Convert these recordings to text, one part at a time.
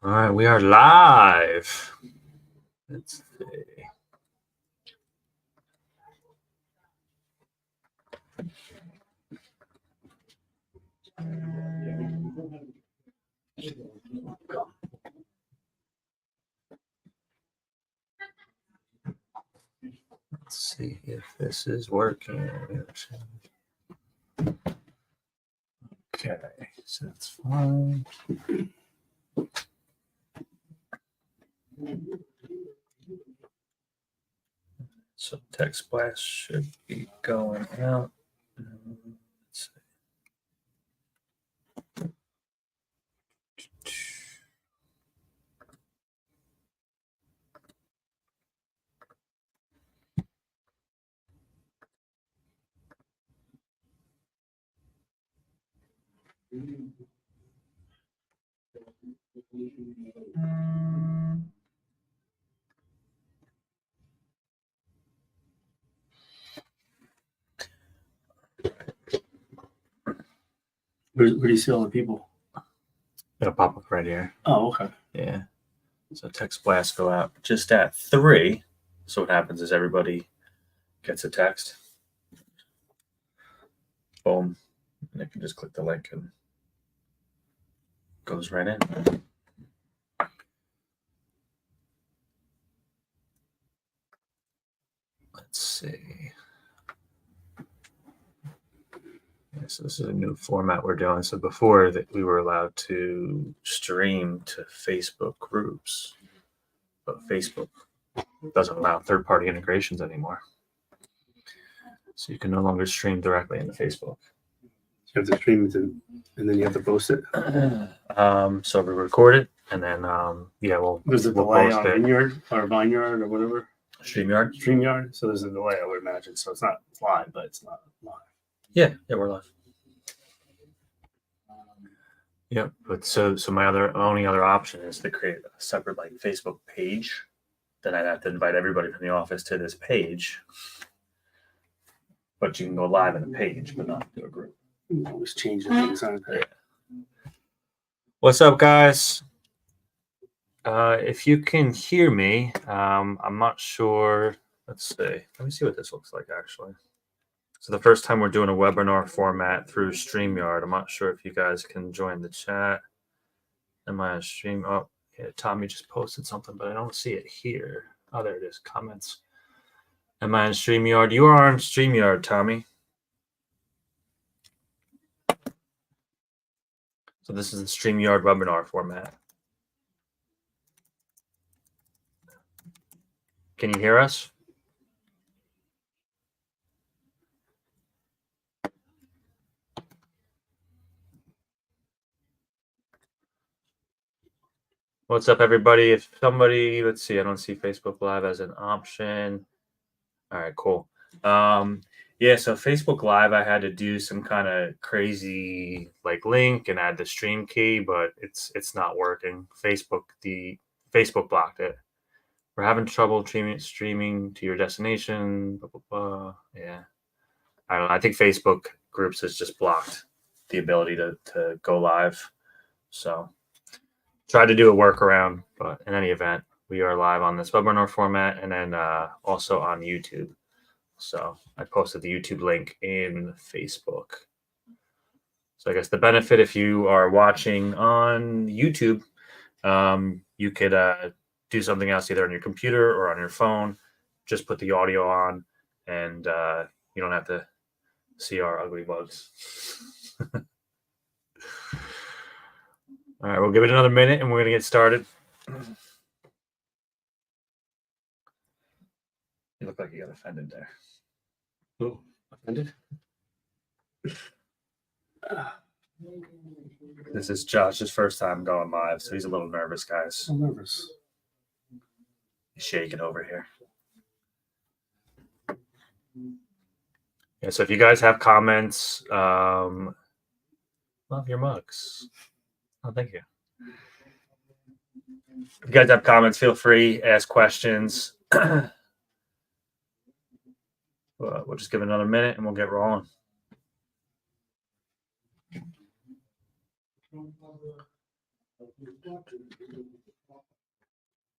All right, we are live. Let's see. Let's see if this is working. Okay, so that's fine. So text blast should be going out. Let's see. Where do you see all the people? It'll pop up right here. Oh, okay. Yeah. So text blasts go out just at 3. So what happens is everybody gets a text. Boom. And they can just click the link and goes right in. Let's see. Yeah, so this is a new format we're doing. So before that, we were allowed to stream to Facebook groups, but Facebook doesn't allow third-party integrations anymore. So you can no longer stream directly into Facebook. You have to stream it and then you have to post it. So we record it and then we'll There's a we'll delay post on it. Vineyard or Vineyard or whatever. StreamYard. So there's a delay, I would imagine. So it's not live, but it's not live. Yeah, we're live. Yep. But so my only other option is to create a separate Facebook page. Then I'd have to invite everybody from the office to this page. But you can go live in a page, but not to a group. Always changing things, aren't they? What's up, guys? If you can hear me, I'm not sure. Let's see. Let me see what this looks like, actually. So the first time we're doing a webinar format through StreamYard. I'm not sure if you guys can join the chat. Am I on stream? Oh, yeah, Tommy just posted something, but I don't see it here. Oh, there it is. Comments. Am I on StreamYard? You are on StreamYard, Tommy. So this is the StreamYard webinar format. Can you hear us? What's up, everybody? If somebody, let's see, I don't see Facebook Live as an option. All right, cool. Yeah, so Facebook Live, I had to do some kind of crazy link and add the stream key, but it's not working. Facebook blocked it. We're having trouble streaming to your destination. Blah, blah, blah. Yeah, I don't know. I think Facebook Groups has just blocked the ability to go live. So tried to do a workaround, but in any event, we are live on this webinar format and then also on YouTube. So I posted the YouTube link in Facebook. So I guess the benefit, if you are watching on YouTube, you could do something else either on your computer or on your phone. Just put the audio on and you don't have to see our ugly mugs. All right, we'll give it another minute and we're going to get started. You look like you got offended there. Oh, offended? This is Josh's first time going live, so he's a little nervous, guys. I'm nervous. He's shaking over here. Yeah, so if you guys have comments, love your mugs. Oh, thank you. If you guys have comments, feel free, ask questions. We'll just give it another minute and we'll get rolling. You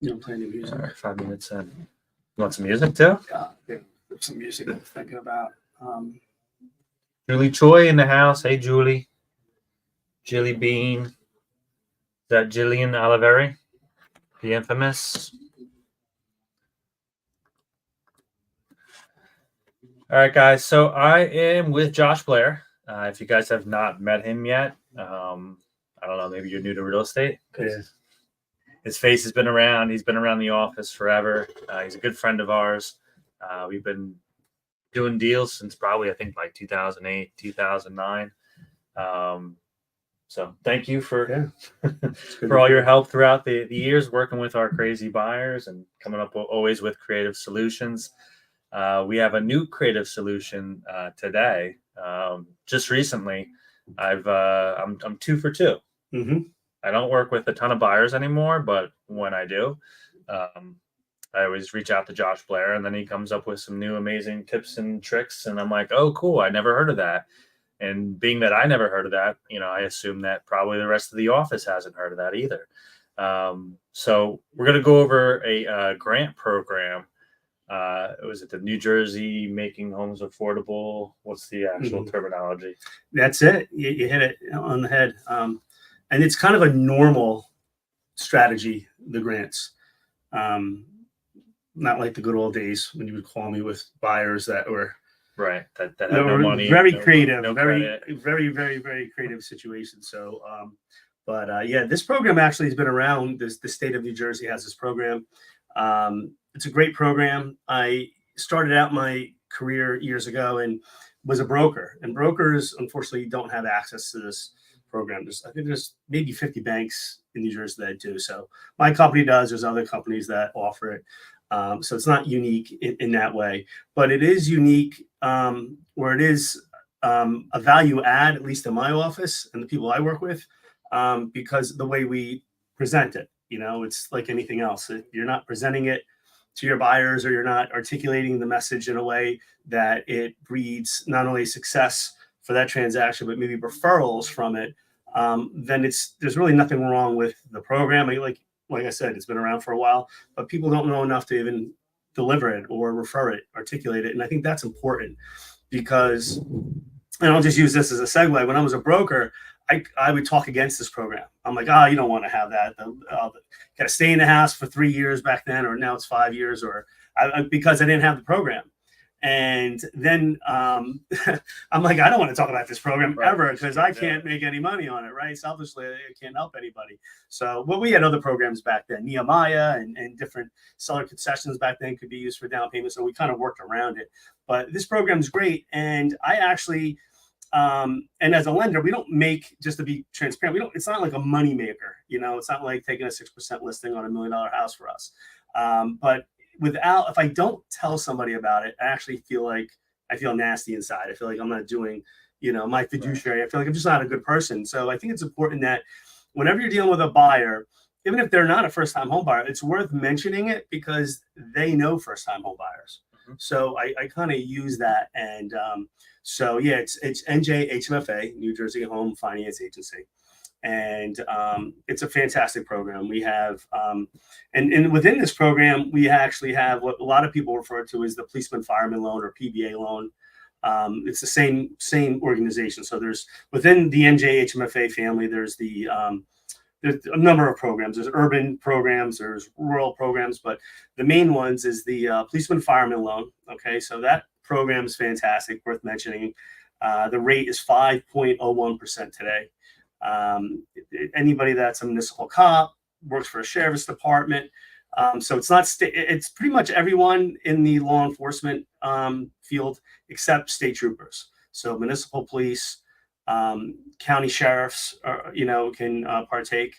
don't play any All music. right, 5 minutes in. You want some music too? There's some music I'm thinking about. Julie Choi in the house. Hey, Julie. Jilly Bean. Is that Jillian Oliveri? The infamous. All right, guys. So I am with Josh Blair. If you guys have not met him yet, I don't know, maybe you're new to real estate. Yeah. His face has been around. He's been around the office forever. He's a good friend of ours. We've been doing deals since probably, I think, like 2008, 2009. So thank you for for all your help throughout the years working with our crazy buyers and coming up always with creative solutions. We have a new creative solution today. Just recently, I'm 2 for 2. Mm-hmm. I don't work with a ton of buyers anymore, but when I do, I always reach out to Josh Blair, and then he comes up with some new amazing tips and tricks, and I'm like, oh, cool! I never heard of that. And being that I never heard of that, I assume that probably the rest of the office hasn't heard of that either. So we're going to go over a grant program. Was it the New Jersey Making Homes Affordable? What's the actual terminology? That's it. You hit it on the head. And it's kind of a normal strategy, the grants. Not like the good old days when you would call me with buyers that were right. That had no money. Very creative, very creative situation. So, yeah, this program actually has been around. The state of New Jersey has this program. It's a great program. I started out my career years ago and was a broker. And brokers, unfortunately, don't have access to this program. I think there's maybe 50 banks in New Jersey that do. So my company does. There's other companies that offer it. So it's not unique in that way. But it is unique where it is a value add, at least in my office and the people I work with, because the way we present it. It's like anything else. You're not presenting it to your buyers, or you're not articulating the message in a way that it breeds not only success for that transaction, but maybe referrals from it, then there's really nothing wrong with the program. Like I said, it's been around for a while, but people don't know enough to even deliver it or refer it, articulate it. And I think that's important because, and I'll just use this as a segue. When I was a broker, I would talk against this program. I'm like, you don't want to have that. Got to stay in the house for 3 years back then, or now it's 5 years, because I didn't have the program. And then I'm like, I don't want to talk about this program ever because I can't make any money on it, right? Selfishly, I can't help anybody. So, we had other programs back then, Nehemiah and different seller concessions back then could be used for down payment. So we kind of worked around it. But this program is great. And I actually, and as a lender, we don't make, just to be transparent, it's not like a money maker. It's not like taking a 6% listing on $1 million house for us. But if I don't tell somebody about it, I feel nasty inside. I feel like I'm not doing, my fiduciary. I feel like I'm just not a good person. So I think it's important that whenever you're dealing with a buyer, even if they're not a first-time home buyer, it's worth mentioning it because they know first-time home buyers. Mm-hmm. So I kind of use that. And so, yeah, it's NJHMFA, New Jersey Home Finance Agency. And it's a fantastic program. We have, and within this program, we actually have what a lot of people refer to as the policeman fireman loan, or PBA loan. It's the same organization. So there's, within the NJHMFA family, there's there's a number of programs. There's urban programs, there's rural programs, but the main ones is the policeman fireman loan. Okay, so that program is fantastic, worth mentioning. The rate is 5.01% today. Anybody that's a municipal cop, works for a sheriff's department. So it's not it's pretty much everyone in the law enforcement field except state troopers. So municipal police, county sheriffs, can partake.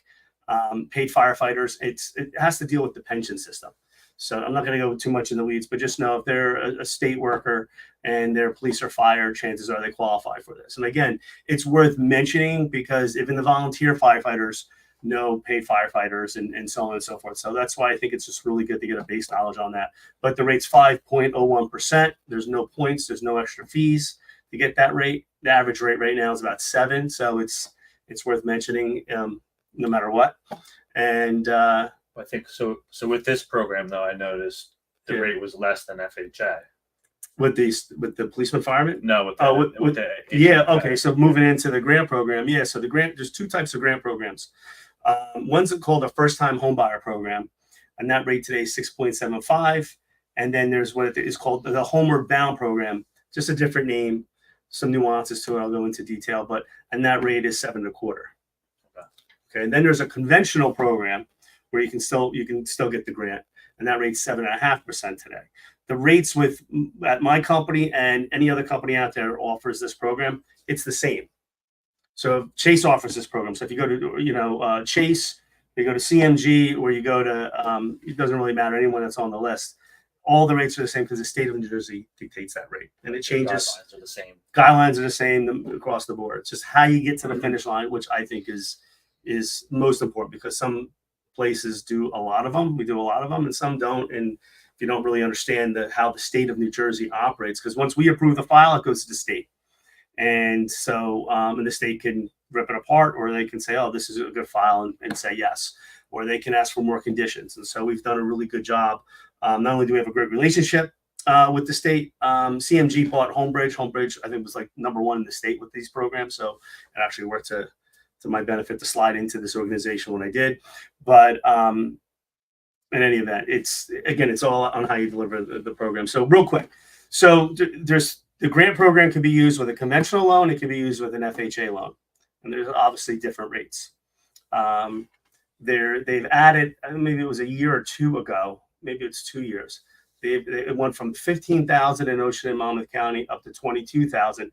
Paid firefighters. It has to deal with the pension system. So I'm not going to go too much in the weeds, but just know if they're a state worker and their police or fire, chances are they qualify for this. And again, it's worth mentioning because even the volunteer firefighters know paid firefighters and so on and so forth. So that's why I think it's just really good to get a base knowledge on that. But the rate's 5.01%. There's no points. There's no extra fees to get that rate. The average rate right now is about 7. So it's worth mentioning. no matter what. And I think so. So with this program, though, I noticed the Yeah. rate was less than FHA. with the policeman fireman. No, with the, Oh, with the Yeah. HHA. Okay. So moving into the grant program. Yeah. So there's two types of grant programs. One's called a first time home buyer program, and that rate today is 6.75. And then there's what is called the Homeward Bound program, just a different name, some nuances to it. I'll go into detail, and that rate is 7.25. Okay. And then there's a conventional program where you can still get the grant, and that rate's 7.5% today. The rates at my company and any other company out there offers this program, it's the same. So Chase offers this program. So if you go to Chase, you go to CMG, or you go to it doesn't really matter, anyone that's on the list, all the rates are the same because the state of New Jersey dictates that rate, and it changes. Guidelines are the same. Guidelines are the same across the board. It's just how you get to the finish line, which I think is most important, because some places do a lot of them. We do a lot of them, and some don't. And if you don't really understand how the state of New Jersey operates, because once we approve the file, it goes to the state. And so, and the state can rip it apart, or they can say, oh, this is a good file, and say yes, or they can ask for more conditions. And so we've done a really good job. Not only do we have a great relationship with the state, CMG bought Homebridge. Homebridge, I think, was like #1 in the state with these programs. So it actually worked to my benefit to slide into this organization when I did. But in any event, it's all on how you deliver the program. So real quick, so there's the grant program can be used with a conventional loan. It can be used with an FHA loan, and there's obviously different rates. They've added, maybe it was a year or two ago, maybe it's 2 years. It went from 15,000 in Ocean and Monmouth County up to 22,000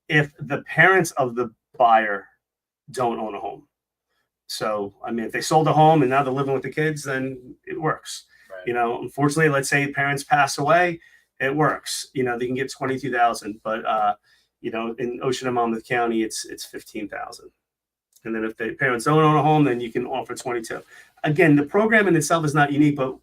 if the parents of the buyer don't own a home. So, I mean, if they sold a home and now they're living with the kids, then it works. Right. Unfortunately, let's say parents pass away, it works. They can get 22,000, but in Ocean and Monmouth County, it's 15,000. And then if the parents don't own a home, then you can offer 22. Again, the program in itself is not unique, but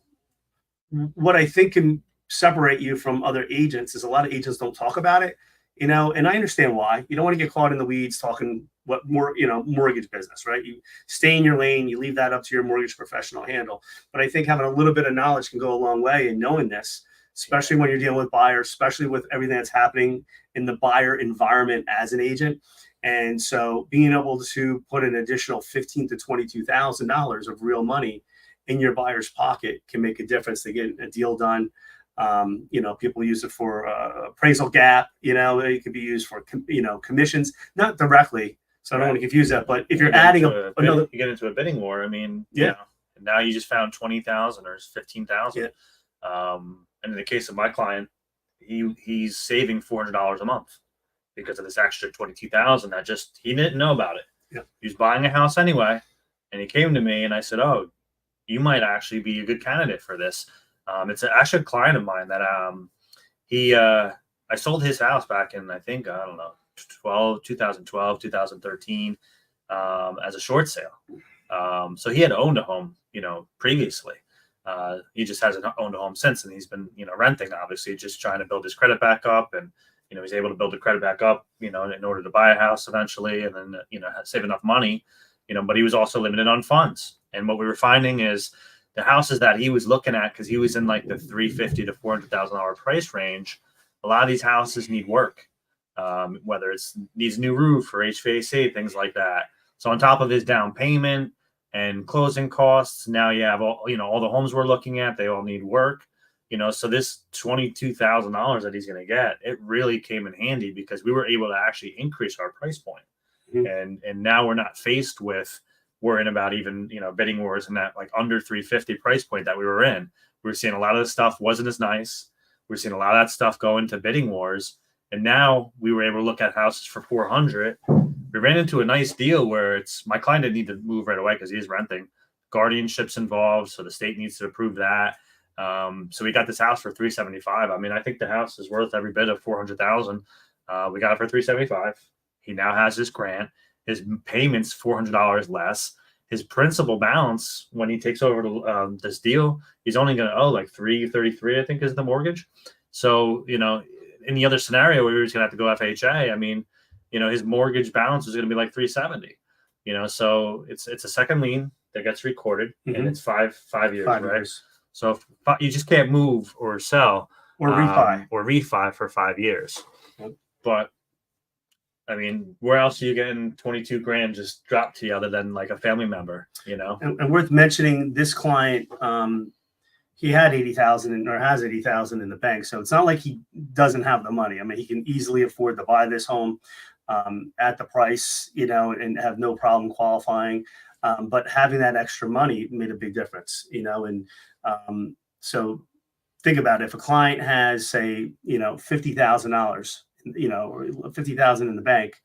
what I think can separate you from other agents is a lot of agents don't talk about it. And I understand why. You don't want to get caught in the weeds talking mortgage business, right? You stay in your lane, you leave that up to your mortgage professional handle. But I think having a little bit of knowledge can go a long way in knowing this, especially when you're dealing with buyers, especially with everything that's happening in the buyer environment as an agent. And so being able to put an additional $15,000 to $22,000 of real money in your buyer's pocket can make a difference to get a deal done. People use it for appraisal gap. It could be used for commissions, not directly. So I don't want to confuse that. But if you're adding another, you get into a bidding war. I mean, yeah. Now you just found 20,000 or 15,000. Yeah. And in the case of my client, he's saving $400 a month because of this extra 22,000 that he didn't know about it. Yeah. He was buying a house anyway, and he came to me and I said, "Oh, you might actually be a good candidate for this." It's actually a client of mine that I sold his house back in, I think, I don't know, 2012, 2013, as a short sale. So he had owned a home, previously. He just hasn't owned a home since, and he's been, renting, obviously, just trying to build his credit back up. And, he's able to build the credit back up, in order to buy a house eventually, and then, save enough money, but he was also limited on funds. And what we were finding is the houses that he was looking at, because he was in like the $350,000 to $400,000 price range, a lot of these houses need work, whether it's needs a new roof or HVAC, things like that. So on top of his down payment and closing costs, now you have all the homes we're looking at, they all need work. So this $22,000 that he's going to get, it really came in handy because we were able to actually increase our price point. Mm-hmm. And now we're not faced with worrying about even, bidding wars and that like under 350 price point that we were in. We were seeing a lot of the stuff wasn't as nice. We're seeing a lot of that stuff go into bidding wars. And now we were able to look at houses for 400. We ran into a nice deal where my client didn't need to move right away because he is renting. Guardianship's involved, so the state needs to approve that. So we got this house for $375,000. I mean, I think the house is worth every bit of $400,000. We got it for $375,000. He now has his grant. His payments $400 less. His principal balance when he takes over this deal, he's only going to owe like $333,000, I think, is the mortgage. So in the other scenario where he was going to have to go FHA, I mean, his mortgage balance is going to be like $370,000. So it's a second lien that gets recorded, and it's five years, 5 right? years. So if you just can't move or sell Or refi. for 5 years. Yep. But I mean, where else are you getting 22 grand just dropped to you other than like a family member, And worth mentioning, this client, he had 80,000 or has 80,000 in the bank. So it's not like he doesn't have the money. I mean, he can easily afford to buy this home at the price, and have no problem qualifying. But having that extra money made a big difference, and so think about it. If a client has, say, $50,000, or 50,000 in the bank,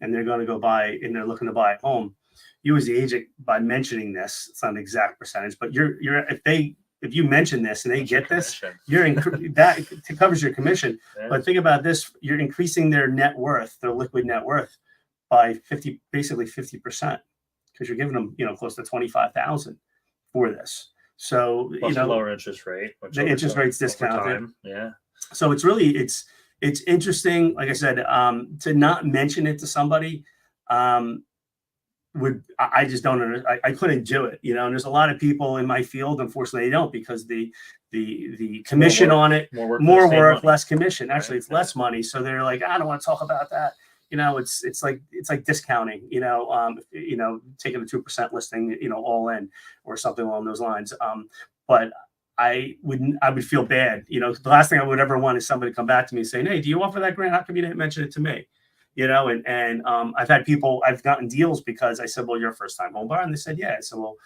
and they're going to go buy, and they're looking to buy a home, you as the agent, by mentioning this, it's not an exact percentage, but if you mention this and they get this, that covers your commission. Yeah. But think about this: you're increasing their net worth, their liquid net worth, by basically 50%, because you're giving them, close to 25,000 for this. So plus lower interest rate. The interest rate's discounted. Yeah. So it's really it's interesting. Like I said, to not mention it to somebody, I just don't. I couldn't do it. And there's a lot of people in my field, unfortunately, they don't, because the commission on it, more work, less commission. Actually, right. It's less money. So they're like, I don't want to talk about that. It's like discounting, taking a 2% listing, all in, or something along those lines. But I would feel bad. The last thing I would ever want is somebody to come back to me and say, hey, do you offer that grant? How come you didn't mention it to me? I've had people, I've gotten deals because I said, well, you're a first time home buyer. And they said, yeah. I said, well,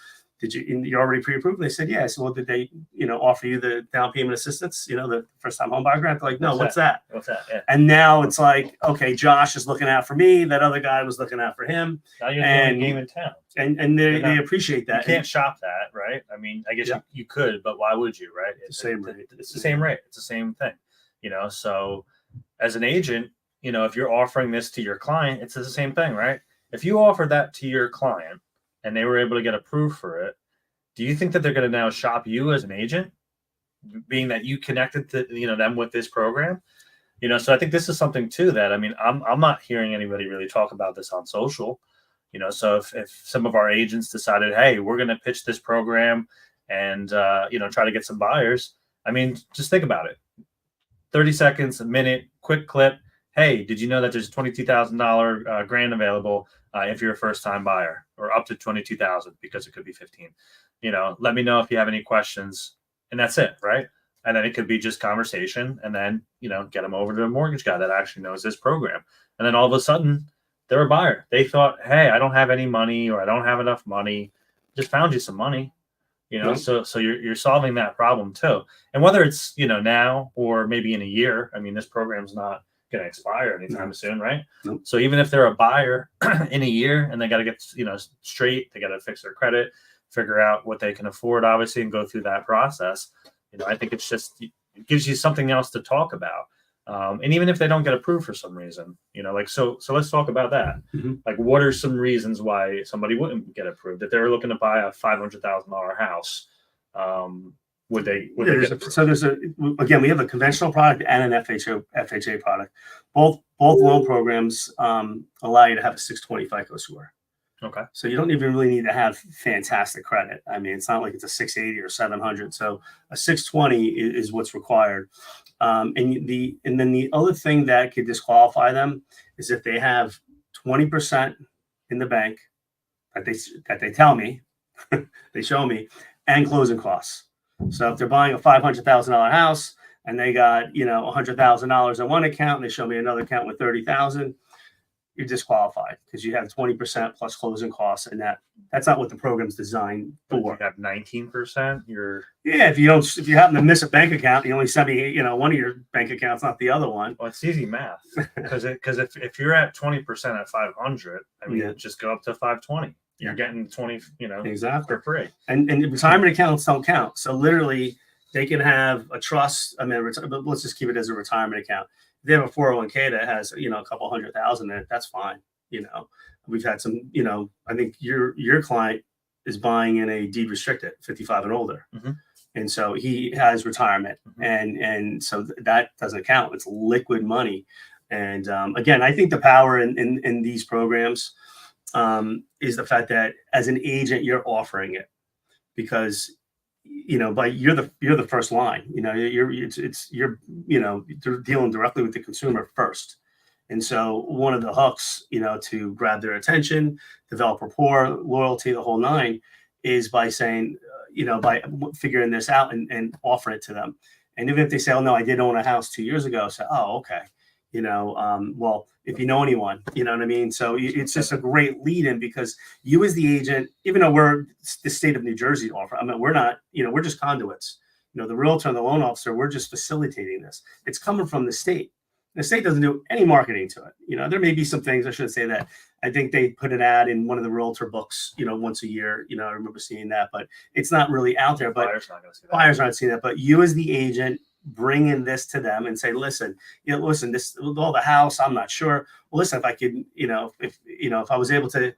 you're already pre-approved? And they said, yeah. So, well, did they, offer you the down payment assistance, the first time home buyer grant? They're like, no, what's that? What's that? Yeah. And now it's like, okay, Josh is looking out for me. That other guy was looking out for him. Now you're the only game in town. And they appreciate that. You can't shop that, right? I mean, I guess you could, but why would you, right? It's the same rate. It's the same rate. It's the same thing, so as an agent, if you're offering this to your client, it's the same thing, right? If you offer that to your client and they were able to get approved for it, do you think that they're going to now shop you as an agent, being that you connected to, them with this program? So I think this is something too that, I mean, I'm not hearing anybody really talk about this on social, so if some of our agents decided, hey, we're going to pitch this program and, try to get some buyers, I mean, just think about it. 30 seconds, a minute, quick clip. Hey, did you know that there's $22,000 grant available if you're a first-time buyer, or up to $22,000, because it could be 15. Let me know if you have any questions, and that's it, right? And then it could be just conversation, and then get them over to a mortgage guy that actually knows this program, and then all of a sudden they're a buyer. They thought, hey, I don't have any money, or I don't have enough money. Just found you some money, So you're solving that problem too. And whether it's now or maybe in a year, I mean, this program's not going to expire anytime soon, right? Nope. So even if they're a buyer in a year and they got to get straight, they got to fix their credit, figure out what they can afford, obviously, and go through that process. I think it gives you something else to talk about. And even if they don't get approved for some reason, so let's talk about that. Mm-hmm. Like, what are some reasons why somebody wouldn't get approved? If they were looking to buy a $500,000 house, would they again, we have a conventional product and an FHA product. Both loan programs allow you to have a 620 FICO score. Okay. So you don't even really need to have fantastic credit. I mean, it's not like it's a 680 or 700. So a 620 is what's required. And then the other thing that could disqualify them is if they have 20% in the bank that they tell me, they show me, and closing costs. So if they're buying a $500,000 house and they got $100,000 in one account, and they show me another account with 30,000, you're disqualified because you have 20% plus closing costs, and that's not what the program's designed for. If you have 19%, if you happen to miss a bank account, you only send me one of your bank accounts, not the other one. Well, it's easy math because if you're at 20% at 500, I mean, just go up to 520. You're getting 20, exactly for free. And retirement accounts don't count. So literally, they can have a trust. I mean, but let's just keep it as a retirement account. If they have a 401k that has a couple $100,000 in it, that's fine. We've had some. I think your client is buying in a deed restricted, 55 and older, and so he has retirement, and so that doesn't count. It's liquid money. And again, I think the power in these programs is the fact that as an agent, you're offering it because you're the first line. You're dealing directly with the consumer first. And so one of the hooks, to grab their attention, develop rapport, loyalty, the whole nine, is by saying, by figuring this out and offering it to them. And even if they say, oh, no, I did own a house 2 years ago, say, oh, okay. Well, if you know anyone, you know what I mean? So it's just a great lead in because you as the agent, even though we're the state of New Jersey offer, I mean, we're not, we're just conduits. The realtor and the loan officer, we're just facilitating this. It's coming from the state. The state doesn't do any marketing to it. There may be some things, I shouldn't say that. I think they put an ad in one of the realtor books, once a year. I remember seeing that, but it's not really out there. But buyers aren't seeing that. But you as the agent, bring in this to them and say, listen, this with all the house, I'm not sure. Well, listen, if I could, if I was able to,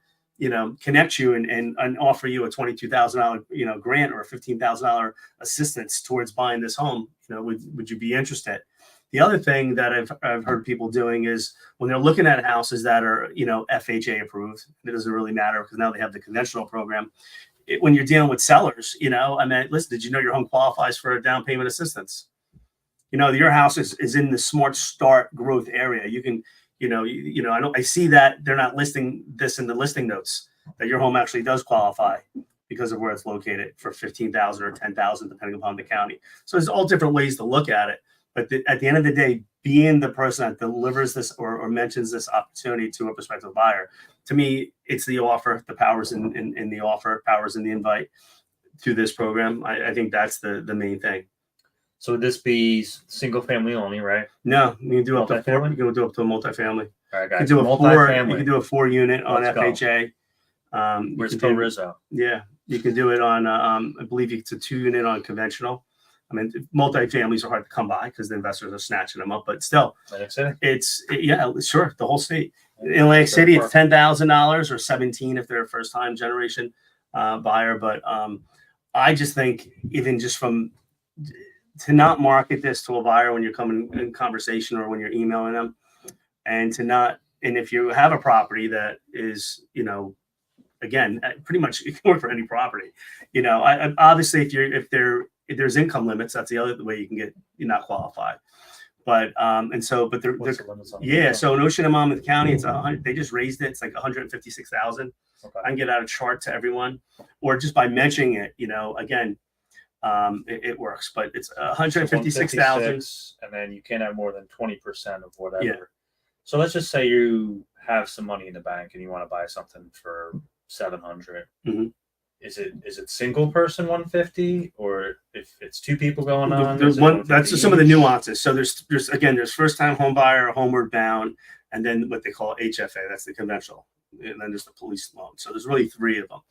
connect you and offer you a $22,000, grant or a $15,000 assistance towards buying this home, would you be interested? The other thing that I've heard people doing is when they're looking at houses that are, FHA approved, it doesn't really matter because now they have the conventional program. When you're dealing with sellers, listen, did you know your home qualifies for a down payment assistance? Your house is in the Smart Start growth area. You can, I see that they're not listing this in the listing notes that your home actually does qualify because of where it's located for $15,000 or $10,000, depending upon the county. So there's all different ways to look at it. But at the end of the day, being the person that delivers this or mentions this opportunity to a prospective buyer, to me, it's the offer, the powers in the offer, powers in the invite to this program. I think that's the main thing. So would this be single family only, right? No, you can do up to 4. You can do up to a multifamily. All right, guys. You can do a 4. You can do a 4 unit on FHA. Where's Phil Rizzo? Yeah, you can do it on. I believe it's a 2 unit on conventional. I mean, multifamilies are hard to come by because the investors are snatching them up. But still, sure, the whole state. In Atlantic City, it's $10,000 or $17,000 if they're a first-time generation buyer. But I just think even just to not market this to a buyer when you're coming in conversation or when you're emailing them, and if you have a property that is, again, pretty much you can work for any property, obviously if there's income limits, that's the other way you not qualify. But so in Ocean and Monmouth County, it's they just raised it. It's like 156,000. Okay. I can get out a chart to everyone, or just by mentioning it, again, it works. But it's 156,000, and then you can't have more than 20% of whatever. Yeah. So let's just say you have some money in the bank and you want to buy something for 700. Mm-hmm. Is it single person 150, or if it's 2 people going on? That's just some of the nuances. So there's first time home buyer, homeward bound, and then what they call HFA. That's the conventional, and then there's the police loan. So there's really 3 of them.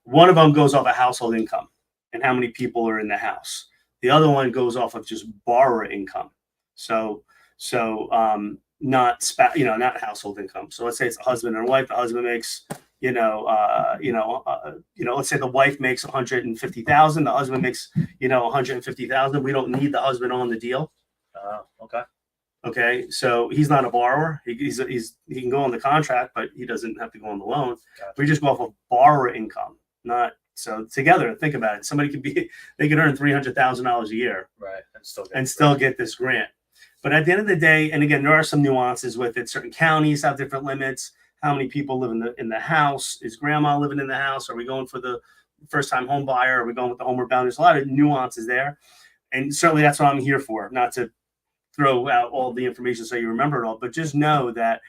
One of them goes off of household income and how many people are in the house. The other one goes off of just borrower income. So not household income. So let's say it's a husband and wife. The husband makes let's say the wife makes 150,000, the husband makes 150,000. We don't need the husband on the deal. Okay, so he's not a borrower. He can go on the contract, but he doesn't have to go on the loan. Gotcha. We just go off of borrower income, not so together. Think about it. Somebody they could earn $300,000 a year, right, and still get this grant. But at the end of the day, and again, there are some nuances with it. Certain counties have different limits. How many people live in the house? Is grandma living in the house? Are we going for the first-time home buyer? Are we going with the homeward bound? There's a lot of nuances there. And certainly that's what I'm here for, not to throw out all the information so you remember it all, but just know that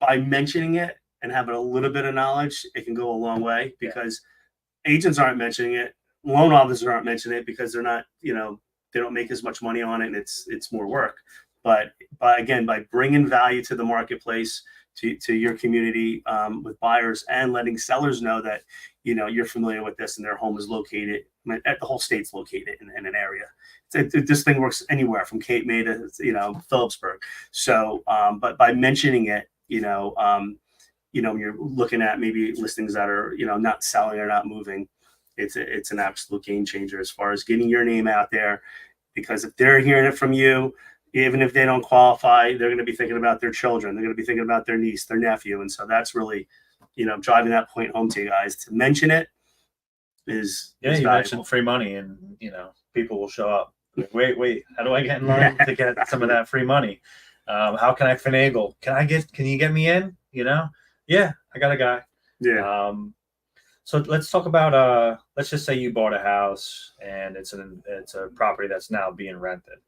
by mentioning it and having a little bit of knowledge, it can go a long way because agents aren't mentioning it. Loan officers aren't mentioning it because they're not, they don't make as much money on it and it's more work. But again, by bringing value to the marketplace, to your community with buyers and letting sellers know that, you're familiar with this and their home is located, the whole state's located in an area. This thing works anywhere from Cape May to, Phillipsburg. So, but by mentioning it, when you're looking at maybe listings that are, not selling or not moving, it's an absolute game changer as far as getting your name out there, because if they're hearing it from you, even if they don't qualify, they're going to be thinking about their children. They're going to be thinking about their niece, their nephew. And so that's really, driving that point home to you guys. To mention it is you valuable. mentioned free money, and people will show up. Like, wait, how do I get in line to get some of that free money? How can I finagle? Can you get me in? Yeah, I got a guy. Yeah. So let's talk about let's just say you bought a house and it's a property that's now being rented.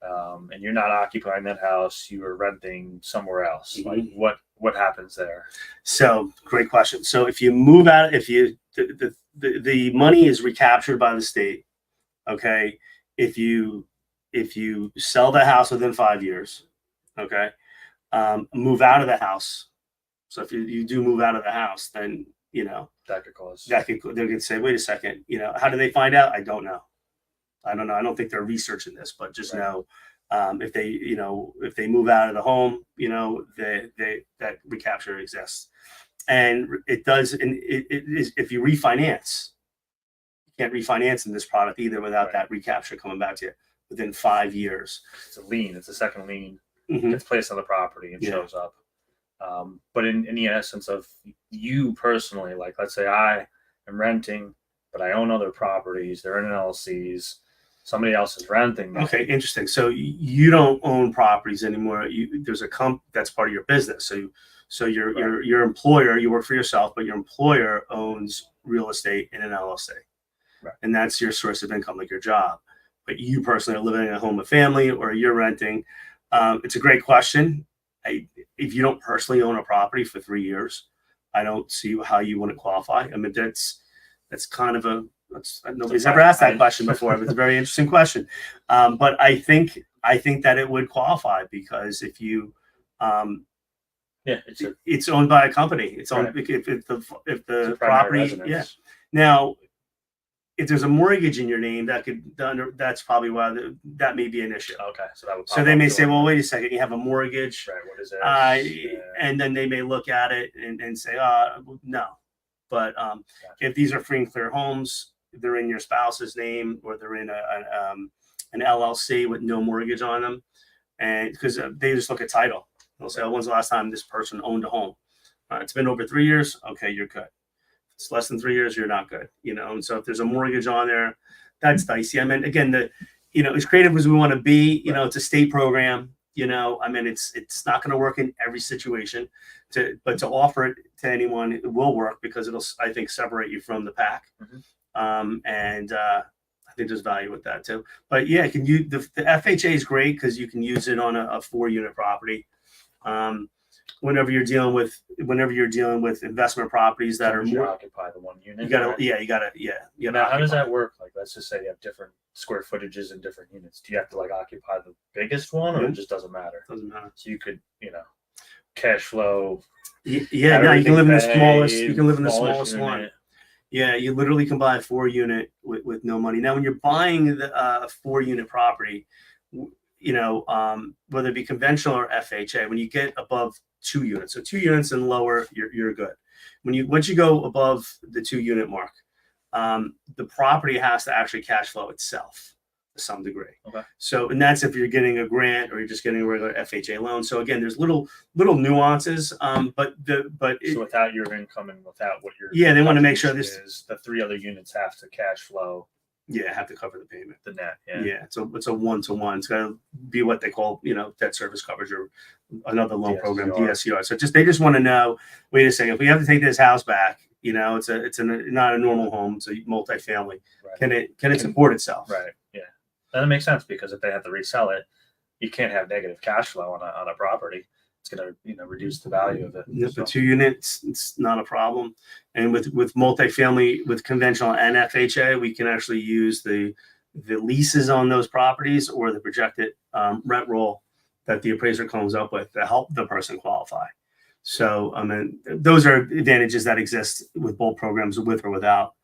And you're not occupying that house, you are renting somewhere else. Like what happens there? So great question. So if you move out, the money is recaptured by the state. Okay. If you sell the house within 5 years, okay, move out of the house. So if you do move out of the house, then that could cause they're going to say, wait a second, how do they find out? I don't know. I don't think they're researching this, but just know if they move out of the home, that recapture exists, and it does. And it is, if you refinance, you can't refinance in this product either without that recapture coming back to you within 5 years. It's a lien. It's a second lien. Gets placed on the property and shows up. But in the essence of you personally, like let's say I am renting, but I own other properties. They're in LLCs. Somebody else is renting them. Okay, interesting. So you don't own properties anymore. There's a that's part of your business. So your employer, you work for yourself, but your employer owns real estate in an LLC, and that's your source of income, like your job. But you personally are living in a home with family, or you're renting. It's a great question. If you don't personally own a property for 3 years, I don't see how you wouldn't qualify. I mean, that's kind of nobody's ever asked that question before. It's a very interesting question. But I think that it would qualify because if you, it's owned by a company. It's owned if the property, Now, if there's a mortgage in your name, that's probably why that may be an issue. Okay, so they may say, well, wait a second, you have a mortgage, right? What is that? And then they may look at it and say, no. But if these are free and clear homes, they're in your spouse's name, or they're in an LLC with no mortgage on them, and because they just look at title, they'll say, when's the last time this person owned a home? It's been over 3 years. Okay, you're good. It's less than 3 years, you're not good, and so if there's a mortgage on there, that's dicey. I mean, again, as creative as we want to be, it's a state program, I mean, it's not going to work in every situation, but to offer it to anyone, it will work because it'll, I think, separate you from the pack. And I think there's value with that too. But yeah, the FHA is great because you can use it on a 4-unit property. Whenever you're dealing with investment properties that are more occupy the 1 unit. You gotta. Now, how does that work? Like, let's just say you have different square footages in different units. Do you have to occupy the biggest one, or it just doesn't matter? Doesn't matter. So you could, cash flow. Yeah, no, you can live in the smallest. You can live in the smallest one. Yeah, you literally can buy a 4-unit with no money. Now, when you're buying a 4-unit property, whether it be conventional or FHA, when you get above 2 units, so 2 units and lower, you're good. Once you go above the 2-unit mark, the property has to actually cash flow itself to some degree. Okay. So, and that's if you're getting a grant or you're just getting a regular FHA loan. So again, there's little nuances, but so without your income and without what you're they want to make sure the 3 other units have to cash flow. Yeah, have to cover the payment. The net. Yeah. So it's a 1-to-1. It's got to be what they call, debt service coverage or another loan program, DSCR. So they just want to know, wait a second, if we have to take this house back, it's not a normal home, it's a multifamily. Right. Can it support itself? Right. Yeah. That makes sense, because if they have to resell it, you can't have negative cash flow on a property. It's going to reduce the value of it. Yeah, so. The 2 units, it's not a problem. And with multifamily, with conventional and FHA, we can actually use the leases on those properties or the projected rent roll that the appraiser comes up with to help the person qualify. So, I mean, those are advantages that exist with both programs, with or without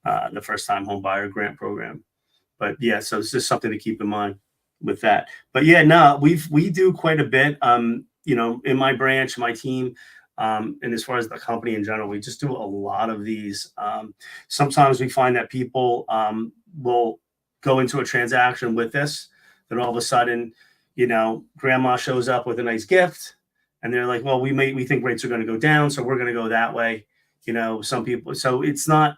the first-time home buyer grant program. But yeah, so it's just something to keep in mind with that. But yeah, no, we do quite a bit. In my branch, my team, and as far as the company in general, we just do a lot of these. Sometimes we find that people will go into a transaction with this, then all of a sudden, grandma shows up with a nice gift, and they're like, well, we think rates are going to go down, so we're going to go that way. Some people, so it's not,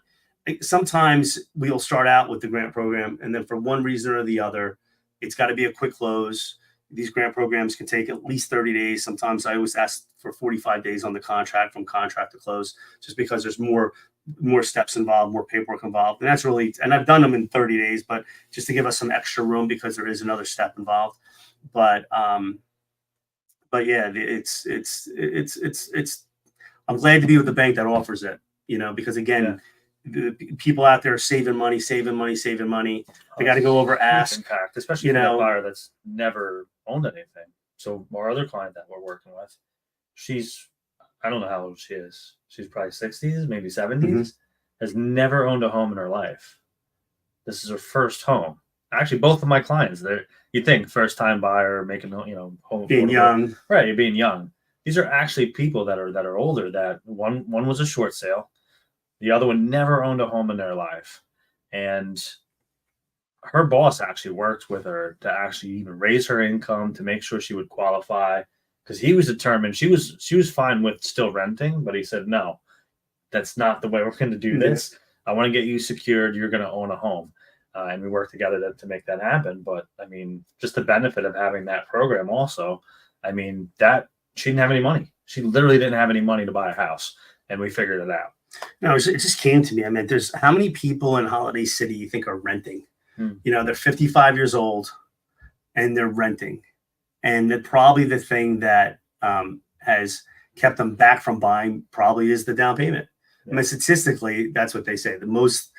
sometimes we'll start out with the grant program, and then for one reason or the other, it's got to be a quick close. These grant programs can take at least 30 days. Sometimes I always ask for 45 days on the contract, from contract to close, just because there's more steps involved, more paperwork involved. And that's really, and I've done them in 30 days, but just to give us some extra room, because there is another step involved. But yeah, it's I'm glad to be with the bank that offers it, because again, the people out there are saving money. They got to go over ask, impact, especially for a buyer that's never owned anything. So our other client that we're working with, I don't know how old she is. She's probably 60s, maybe 70s, has never owned a home in her life. This is her first home. Actually, both of my clients, you think first time buyer, making, home being young, right? You're being young. These are actually people that are older. That one was a short sale. The other one never owned a home in their life. And her boss actually worked with her to actually even raise her income to make sure she would qualify, because he was determined. She was fine with still renting, but he said, no, that's not the way we're going to do this. I want to get you secured. You're going to own a home. And we worked together to make that happen. But I mean, just the benefit of having that program also, I mean, that she didn't have any money. She literally didn't have any money to buy a house. And we figured it out. No, it just came to me. I mean, there's how many people in Holiday City you think are renting? They're 55 years old and they're renting. And probably the thing that has kept them back from buying probably is the down payment. Yeah. I mean, statistically, that's what they say. The most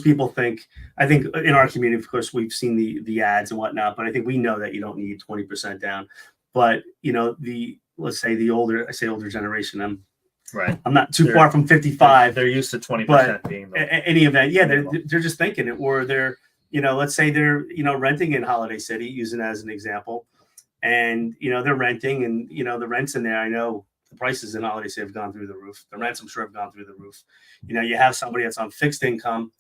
people think, I think in our community, of course, we've seen the ads and whatnot, but I think we know that you don't need 20% down. But, let's say the older generation, right. I'm not too far from 55. They're used to 20% being any event. Yeah, they're just thinking it, or they're, let's say they're, renting in Holiday City, using it as an example, and, they're renting, and, the rents in there, I know the prices in Holiday City have gone through the roof. The rents, I'm sure, have gone through the roof. You have somebody that's on fixed income,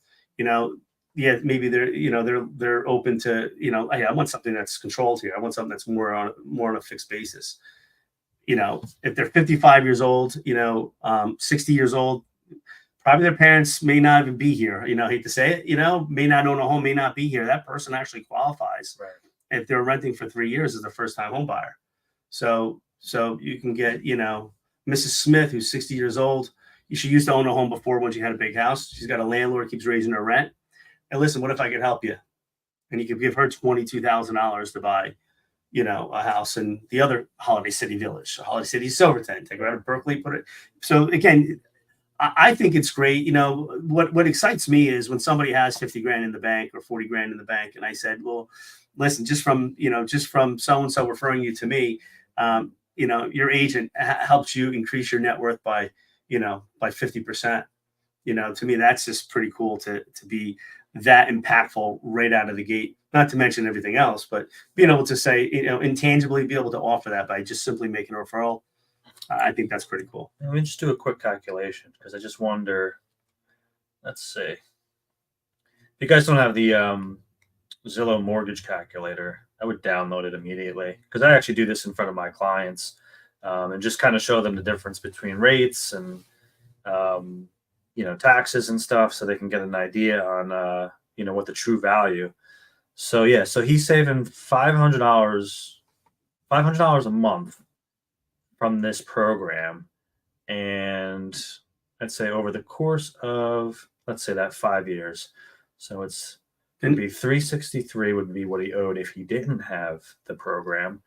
maybe they're open to, hey, I want something that's controlled here. I want something that's more on a fixed basis. If they're 55 years old, 60 years old, probably their parents may not even be here. I hate to say it, may not own a home, may not be here. That person actually qualifies. Right. If they're renting for 3 years as a first time home buyer. So you can get, Mrs. Smith, who's 60 years old. She used to own a home before when she had a big house. She's got a landlord, keeps raising her rent. And listen, what if I could help you? And you could give her $22,000 to buy, a house in the other Holiday City village, Holiday City, Silverton, take her out of Berkeley, put it. So again, I think it's great. What excites me is when somebody has 50 grand in the bank or 40 grand in the bank. And I said, well, listen, just from so-and-so referring you to me, your agent helps you increase your net worth by 50%. To me, that's just pretty cool to be that impactful right out of the gate, not to mention everything else, but being able to say, intangibly be able to offer that by just simply making a referral. I think that's pretty cool. Let me just do a quick calculation, because I just wonder, let's see. If you guys don't have the Zillow mortgage calculator, I would download it immediately, because I actually do this in front of my clients and just kind of show them the difference between rates and taxes and stuff, so they can get an idea on what the true value. So yeah, so he's saving $500 a month from this program, and let's say over the course of, let's say, that 5 years, so it's going to be $363 would be what he owed if he didn't have the program.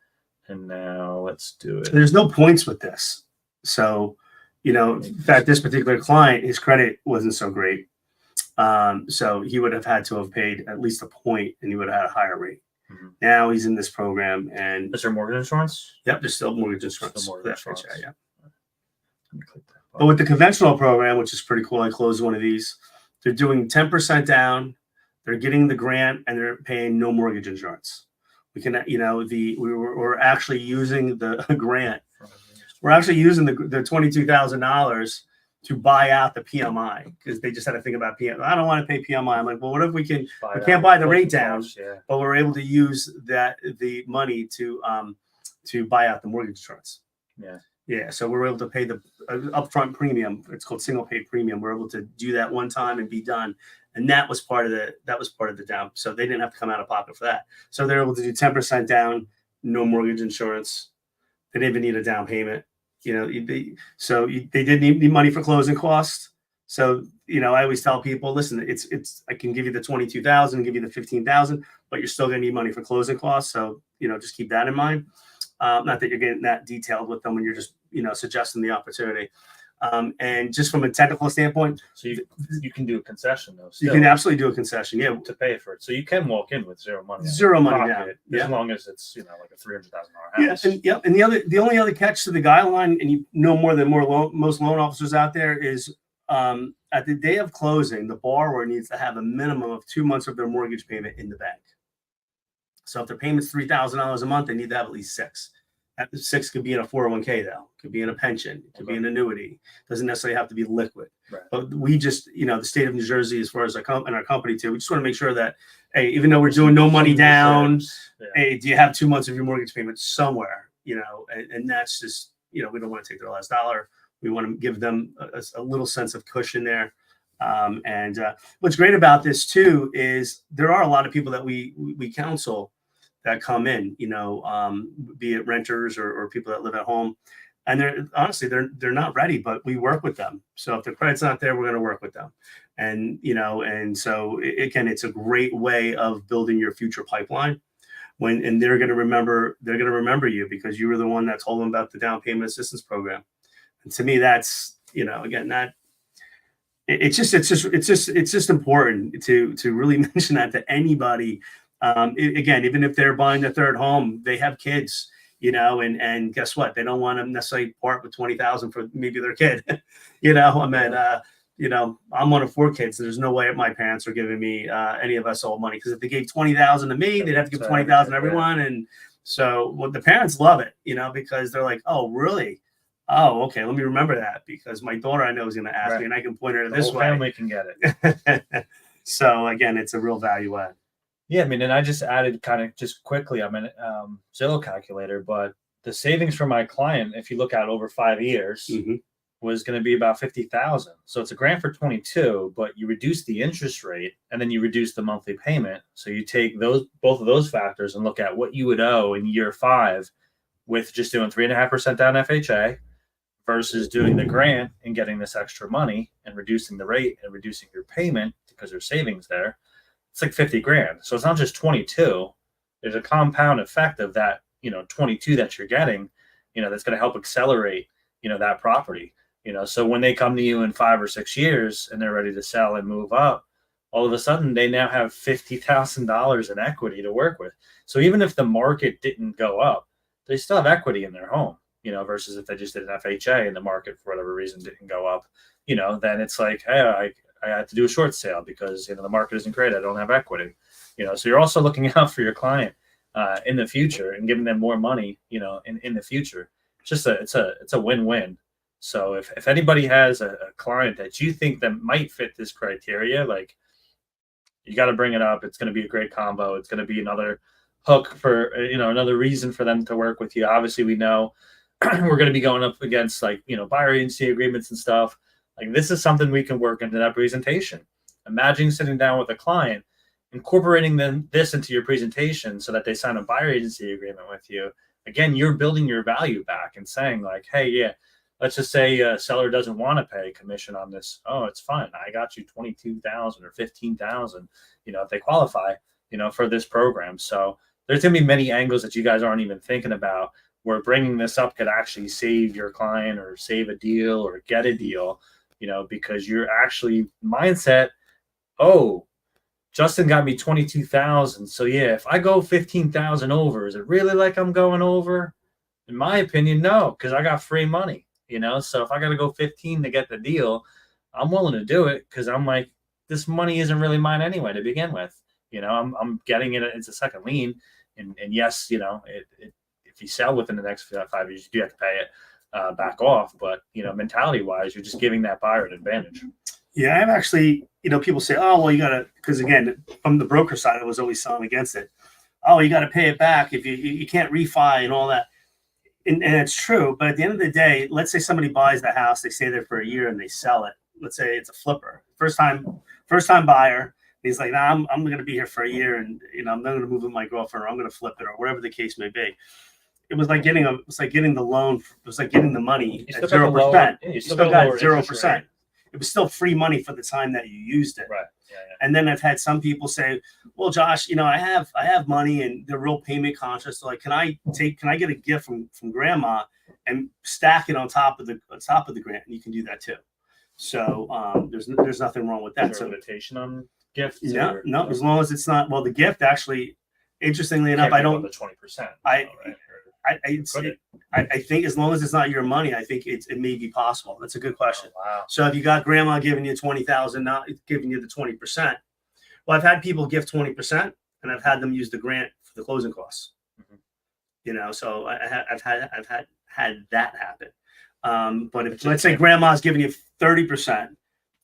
And now let's do it. There's no points with this, so in fact, this particular client, his credit wasn't so great. So he would have had to have paid at least a point, and he would have had a higher rate. Mm-hmm. Now he's in this program, and is there mortgage insurance? Yep, there's still mortgage insurance. Still mortgage insurance. Yeah. Let me click that. But with the conventional program, which is pretty cool, I closed one of these. They're doing 10% down. They're getting the grant, and they're paying no mortgage insurance. We can, we're actually using the grant. We're actually using the $22,000 to buy out the PMI, because they just had to think about PMI. I don't want to pay PMI. I'm like, well, what if we can't buy the rate down, but we're able to use the money to buy out the mortgage insurance. Yeah. Yeah, so we're able to pay the upfront premium. It's called single pay premium. We're able to do that one time and be done, and that was part of the down. So they didn't have to come out of pocket for that. So they're able to do 10% down, no mortgage insurance. They didn't even need a down payment. They didn't need money for closing costs. So I always tell people, listen, it's I can give you the 22,000, give you the 15,000, but you're still going to need money for closing costs. So just keep that in mind. Not that you're getting that detailed with them when you're just suggesting the opportunity. And just from a technical standpoint, so you can do a concession though. You can absolutely do a concession, yeah, to pay for it. So you can walk in with zero money down, as long as it's like a $300,000 house. And the only other catch to the guideline, and most loan officers out there, is at the day of closing, the borrower needs to have a minimum of 2 months of their mortgage payment in the bank. So if their payment's $3,000 a month, they need to have at least six. That six could be in a 401k though, could be in a pension, it could be an annuity. Doesn't necessarily have to be liquid. Right. But we just, the state of New Jersey, as far as our company too, we just want to make sure that, hey, even though we're doing no money down, hey, do you have 2 months of your mortgage payment somewhere? And that's just, we don't want to take their last dollar. We want to give them a little sense of cushion there. And what's great about this too is there are a lot of people that we counsel that come in, be it renters or people that live at home, and they're not ready, but we work with them. So if the credit's not there, we're going to work with them, and so again, it's a great way of building your future pipeline. And they're going to remember you because you were the one that told them about the down payment assistance program. And to me, that's again, that it's just important to really mention that to anybody. Again, even if they're buying their third home, they have kids, and guess what? They don't want to necessarily part with 20,000 for maybe their kid. I'm one of 4 kids. So there's no way my parents are giving me any of us all money, because if they gave 20,000 to me, they'd have to give 20,000 to everyone. And so the parents love it, because they're like, oh, really? Oh, okay. Let me remember that, because my daughter I know is going to ask me, and I can point her this way. Family can get it. So again, it's a real value add. Yeah, I mean, and I just added kind of just quickly, I'm in Zillow calculator, but the savings for my client, if you look at over 5 years, was going to be about 50,000. So it's a grant for 22, but you reduce the interest rate and then you reduce the monthly payment. So you take both of those factors and look at what you would owe in year 5 with just doing 3.5% down FHA versus doing the grant and getting this extra money and reducing the rate and reducing your payment because there's savings there. It's like 50 grand. So it's not just 22. There's a compound effect of that, 22 that you're getting, that's going to help accelerate, that property, so when they come to you in 5 or 6 years and they're ready to sell and move up, all of a sudden they now have $50,000 in equity to work with. So even if the market didn't go up, they still have equity in their home, versus if they just did an FHA and the market for whatever reason didn't go up, then it's like, hey, I had to do a short sale because the market isn't great. I don't have equity, So you're also looking out for your client in the future and giving them more money, in the future. It's a win-win. So if anybody has a client that you think that might fit this criteria, like, you got to bring it up. It's going to be a great combo. It's going to be another hook for another reason for them to work with you. Obviously, we know we're going to be going up against buyer agency agreements and stuff. Like, this is something we can work into that presentation. Imagine sitting down with a client, incorporating this into your presentation so that they sign a buyer agency agreement with you. Again, you're building your value back and saying like, hey, yeah, let's just say a seller doesn't want to pay commission on this. Oh, it's fine. I got you 22,000 or 15,000, if they qualify, for this program. So there's going to be many angles that you guys aren't even thinking about where bringing this up could actually save your client or save a deal or get a deal. Because you're actually mindset, oh, Justin got me 22,000. So yeah, if I go 15,000 over, is it really like I'm going over? In my opinion, no, because I got free money, So if I got to go 15 to get the deal, I'm willing to do it because I'm like, this money isn't really mine anyway to begin with. I'm getting it. It's a second lien, and yes, if you sell within the next 5 years, you do have to pay it back off, but mentality wise, you're just giving that buyer an advantage. Yeah, I've actually, people say, oh, well, you gotta, because again, from the broker side, I was always selling against it. Oh, you got to pay it back if you can't refi and all that. and it's true. But at the end of the day, let's say somebody buys the house, they stay there for a year and they sell it. Let's say it's a flipper, first time buyer. He's like, nah, I'm going to be here for a year, and I'm not going to move with my girlfriend, or I'm going to flip it, or whatever the case may be. It was like getting the loan. It was like getting the money at 0%. You still got 0%. It was still free money for the time that you used it. Right. Yeah. And then I've had some people say, well, Josh, I have money, and they're real payment conscious. So like, can I get a gift from grandma and stack it on top of the grant? And you can do that too. So there's nothing wrong with that. Is there a limitation on gifts? No, as long as it's not, well, the gift actually, interestingly enough, I don't the 20%. I think as long as it's not your money, I think it may be possible. That's a good question. Oh, wow. So if you got grandma giving you $20,000, not giving you the 20%. Well, I've had people give 20%, and I've had them use the grant for the closing costs. Mm-hmm. So I've had that happen. But if let's say grandma's giving you 30%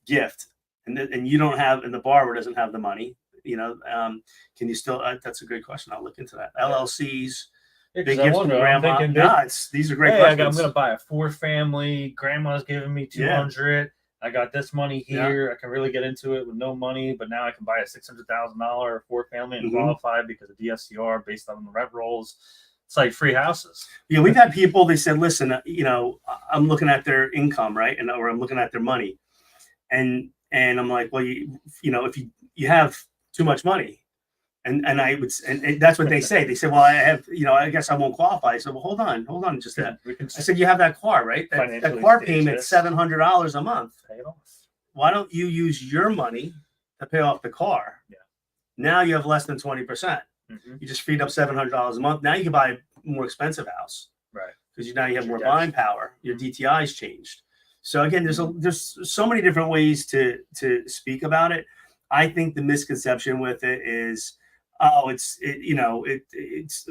gift, and you don't have, and the borrower doesn't have the money, can you still? That's a good question. I'll look into that. LLCs. Big gifts from grandma. These are great questions. I'm going to buy a 4-family. Grandma's giving me $200. I got this money here. I can really get into it with no money, but now I can buy a $600,000 4-family and qualify because of DSCR based on the rent rolls. It's like free houses. Yeah, we've had people. They said, "Listen, I'm looking at their income, right, or I'm looking at their money, and I'm like, well, if you have too much money." And I would, and that's what they say. They say, well, I have, I guess I won't qualify. I said, well, hold on just that. I said, you have that car, right? That car payment, $700 a month. Pay it off. Why don't you use your money to pay off the car? Yeah. Now you have less than 20%. Mm-hmm. You just freed up $700 a month. Now you can buy a more expensive house. Right. Because now you have more buying power. Your DTI's changed. So again, there's so many different ways to speak about it. I think the misconception with it is, it's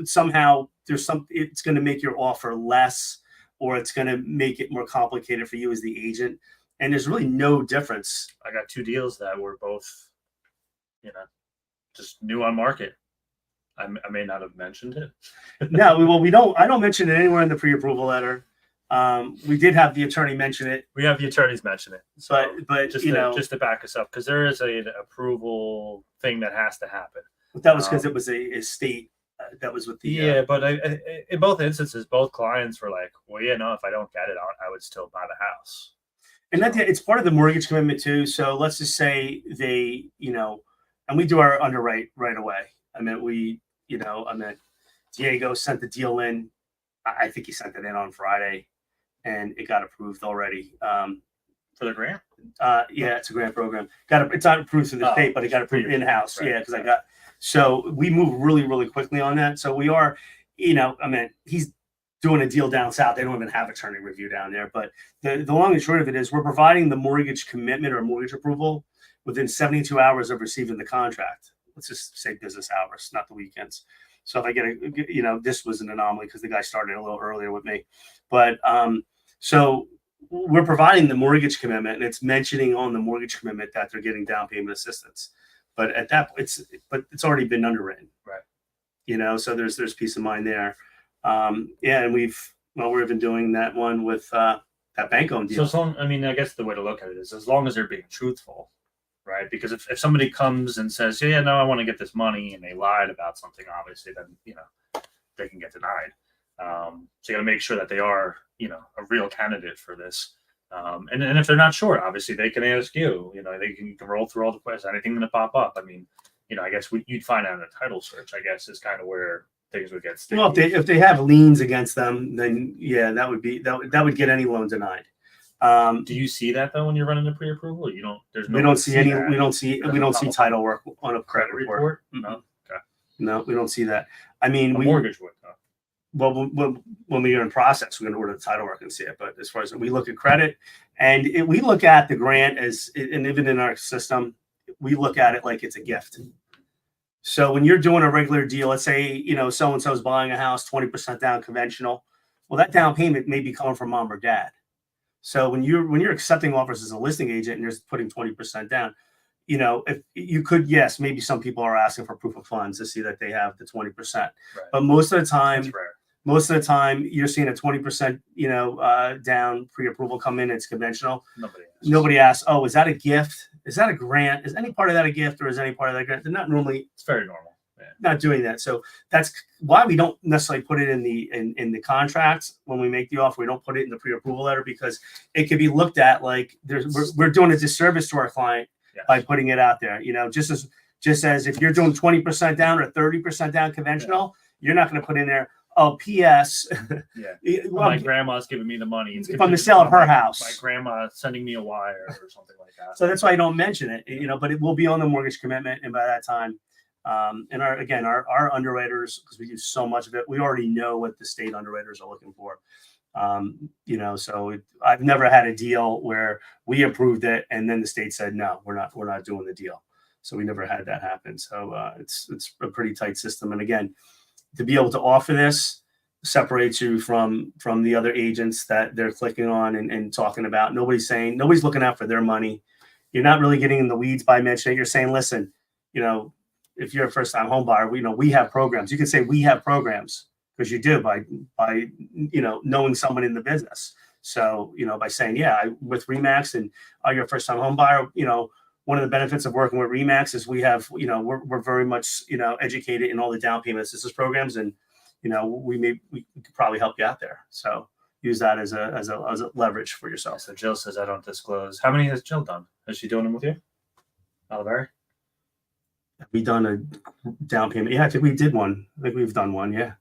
somehow it's going to make your offer less, or it's going to make it more complicated for you as the agent. And there's really no difference. I got 2 deals that were both, just new on market. I may not have mentioned it. No, well, I don't mention it anywhere in the pre-approval letter. We did have the attorney mention it. We have the attorneys mention it. So but just to back us up, because there is an approval thing that has to happen. But that was because it was a state that was with the. Yeah, but in both instances, both clients were like, well, if I don't get it, I would still buy the house. And it's part of the mortgage commitment too. So let's just say they, and we do our underwrite right away. I mean, Diego sent the deal in. I think he sent it in on Friday, and it got approved already. For the grant? Yeah, it's a grant program. It's not approved through the state, but it got approved in-house. Right. Yeah, because so we move really, really quickly on that. So we are, he's doing a deal down south. They don't even have attorney review down there. But the long and short of it is we're providing the mortgage commitment or mortgage approval within 72 hours of receiving the contract. Let's just say business hours, not the weekends. So if I get this was an anomaly because the guy started a little earlier with me. But so we're providing the mortgage commitment, and it's mentioning on the mortgage commitment that they're getting down payment assistance. But at that, it's already been underwritten, right? So there's peace of mind there. And we've been doing that one with that bank-owned deal. So I guess the way to look at it is as long as they're being truthful, right? Because if somebody comes and says, yeah, no, I want to get this money, and they lied about something, obviously, then they can get denied. So you got to make sure that they are, a real candidate for this. And if they're not sure, obviously they can ask you. You can roll through all the questions. Anything going to pop up? I guess you'd find out in a title search. I guess is kind of where things would get sticky. Well, if they have liens against them, then yeah, that would get any loan denied. Do you see that though when you're running the pre-approval? You don't. We don't see title work on a credit report. No. Okay. No, we don't see that. Mortgage would though. Well, when we are in process, we're going to order the title work and see it. But as far as we look at credit, and we look at the grant and even in our system, we look at it like it's a gift. So when you're doing a regular deal, let's say, so and so is buying a house, 20% down conventional. Well, that down payment may be coming from mom or dad. So when you're accepting offers as a listing agent and you're putting 20% down, if you could, yes, maybe some people are asking for proof of funds to see that they have the 20%. Right. But most of the time, Most of the time, you're seeing a 20%, down pre-approval come in. It's conventional. Nobody asks, oh, is that a gift? Is that a grant? Is any part of that a gift, or is any part of that grant? They're not normally. It's very normal. Yeah. Not doing that. So that's why we don't necessarily put it in the contracts when we make the offer. We don't put it in the pre-approval letter, because it could be looked at like we're doing a disservice to our client by putting it out there. Just as if you're doing 20% down or 30% down conventional, you're not going to put in there, oh, P.S. My grandma's giving me the money. It's from the sale of her house. My grandma sending me a wire or something like that. So that's why I don't mention it, but it will be on the mortgage commitment. And by that time, and our underwriters, because we do so much of it, we already know what the state underwriters are looking for. So I've never had a deal where we approved it and then the state said, no, we're not doing the deal. So we never had that happen. So it's a pretty tight system. And again, to be able to offer this separates you from the other agents that they're clicking on and talking about. Nobody's looking out for their money. You're not really getting in the weeds by mentioning it. You're saying, listen, if you're a first-time home buyer, we have programs. You can say we have programs, because you do by knowing someone in the business. So by saying, with Remax, and you're a first-time home buyer, one of the benefits of working with Remax is we have, we're very much, educated in all the down payment assistance programs, and we could probably help you out there. So use that as a leverage for yourself. So Jill says I don't disclose. How many has Jill done? Is she doing them with you? Oliveri? Have we done a down payment? Yeah, I think we did one. I think we've done one. Yeah,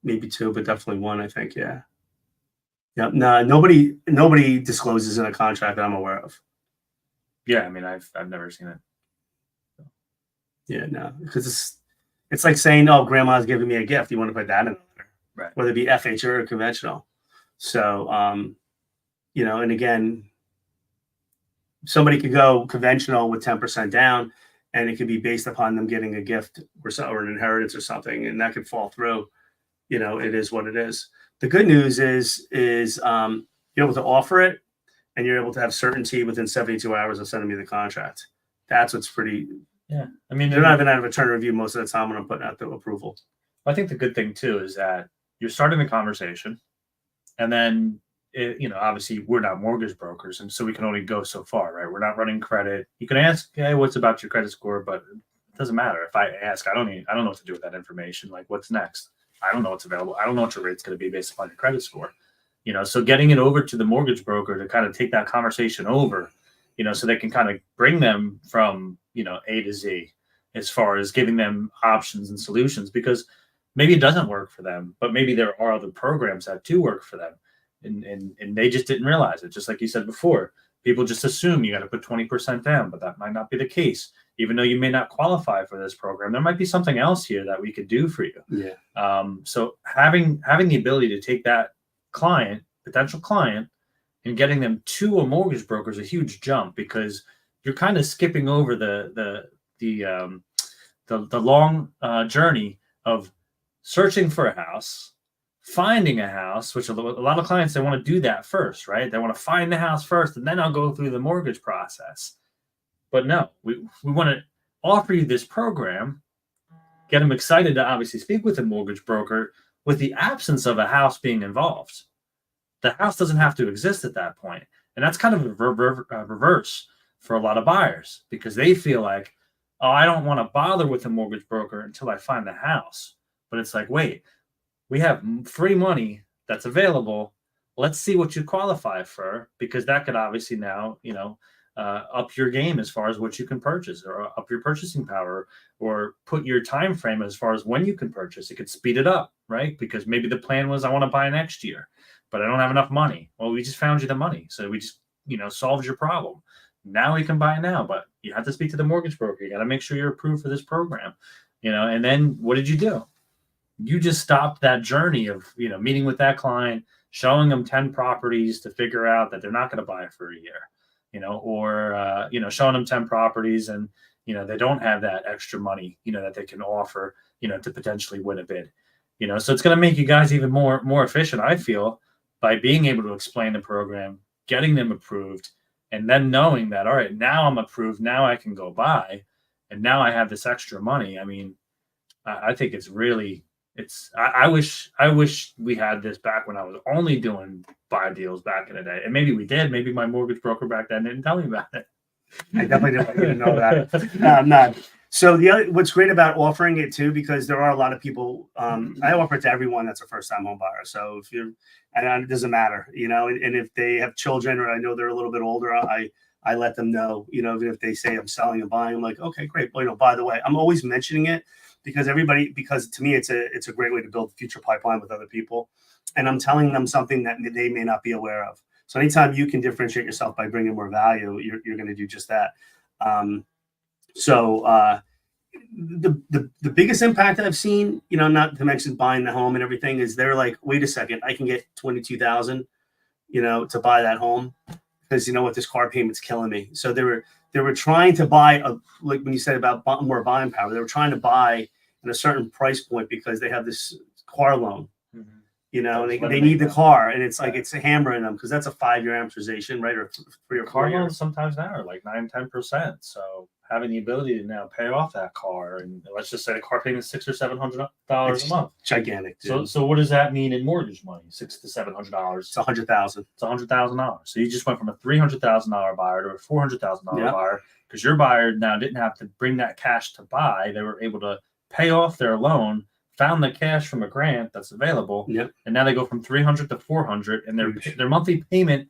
maybe two, but definitely one. I think. Yeah. Yeah. No, nobody discloses in a contract that I'm aware of. Yeah, I mean, I've never seen it. Yeah, no, because it's like saying, "Oh, grandma's giving me a gift." You want to put that in there, right? Whether it be FHA or conventional. So, and again, somebody could go conventional with 10% down, and it could be based upon them getting a gift or an inheritance or something, and that could fall through. It is what it is. The good news is you're able to offer it, and you're able to have certainty within 72 hours of sending me the contract. That's what's pretty. Yeah, I mean, they're not even out of attorney review most of the time when I'm putting out the approval. I think the good thing too is that you're starting the conversation, and then obviously we're not mortgage brokers, and so we can only go so far, right? We're not running credit. You can ask, hey, what's about your credit score, but it doesn't matter. If I ask, I don't know what to do with that information. Like, what's next? I don't know what's available. I don't know what your rate's going to be based upon your credit score. So getting it over to the mortgage broker to kind of take that conversation over, so they can kind of bring them from, A to Z as far as giving them options and solutions, because maybe it doesn't work for them, but maybe there are other programs that do work for them. And they just didn't realize it. Just like you said before, people just assume you got to put 20% down, but that might not be the case. Even though you may not qualify for this program, there might be something else here that we could do for you. Yeah. So having the ability to take that potential client, and getting them to a mortgage broker is a huge jump, because you're kind of skipping over the long journey of searching for a house, finding a house, which a lot of clients, they want to do that first, right? They want to find the house first, and then I'll go through the mortgage process. But no, we want to offer you this program, get them excited to obviously speak with a mortgage broker with the absence of a house being involved. The house doesn't have to exist at that point. And that's kind of a reverse for a lot of buyers, because they feel like, oh, I don't want to bother with a mortgage broker until I find the house. But it's like, wait, we have free money that's available. Let's see what you qualify for, because that could obviously now, up your game as far as what you can purchase, or up your purchasing power, or put your time frame as far as when you can purchase. It could speed it up, right? Because maybe the plan was, I want to buy next year, but I don't have enough money. Well, we just found you the money. So we just, solved your problem. Now we can buy now, but you have to speak to the mortgage broker. You got to make sure you're approved for this program, and then what did you do? You just stopped that journey of, meeting with that client, showing them 10 properties to figure out that they're not going to buy for a year, or showing them 10 properties and, they don't have that extra money, that they can offer, to potentially win a bid, so it's going to make you guys even more efficient, I feel, by being able to explain the program, getting them approved, and then knowing that, all right, now I'm approved, now I can go buy, and now I have this extra money. I mean, I think it's really, I wish we had this back when I was only doing buy deals back in the day, and maybe we did. Maybe my mortgage broker back then didn't tell me about it. I definitely didn't want you to know that. Not. So what's great about offering it too, because there are a lot of people. I offer it to everyone that's a first-time home buyer. So if you're, and it doesn't matter, and if they have children or I know they're a little bit older, I let them know, even if they say I'm selling and buying, I'm like, okay, great. Well, by the way, I'm always mentioning it because to me, it's a great way to build a future pipeline with other people. And I'm telling them something that they may not be aware of. So anytime you can differentiate yourself by bringing more value, you're going to do just that. The biggest impact I've seen, not to mention buying the home and everything, is they're like, wait a second, I can get 22,000, to buy that home because this car payment's killing me. So they were trying to buy like when you said about more buying power, they were trying to buy at a certain price point because they have this car loan. And they need the car, and it's like it's hammering them because that's a 5-year amortization, right? Or 3 or 4 car years. loans sometimes now are like 9-10%. So having the ability to now pay off that car, and let's just say the car payment is $600 or $700 a month, gigantic. Dude. So what does that mean in mortgage money? $600 to $700. It's $100,000. It's $100,000. So you just went from a $300,000 buyer to a $400,000 buyer because your buyer now didn't have to bring that cash to buy. They were able to pay off their loan, found the cash from a grant that's available, and now they go from 300 to 400, and their monthly payment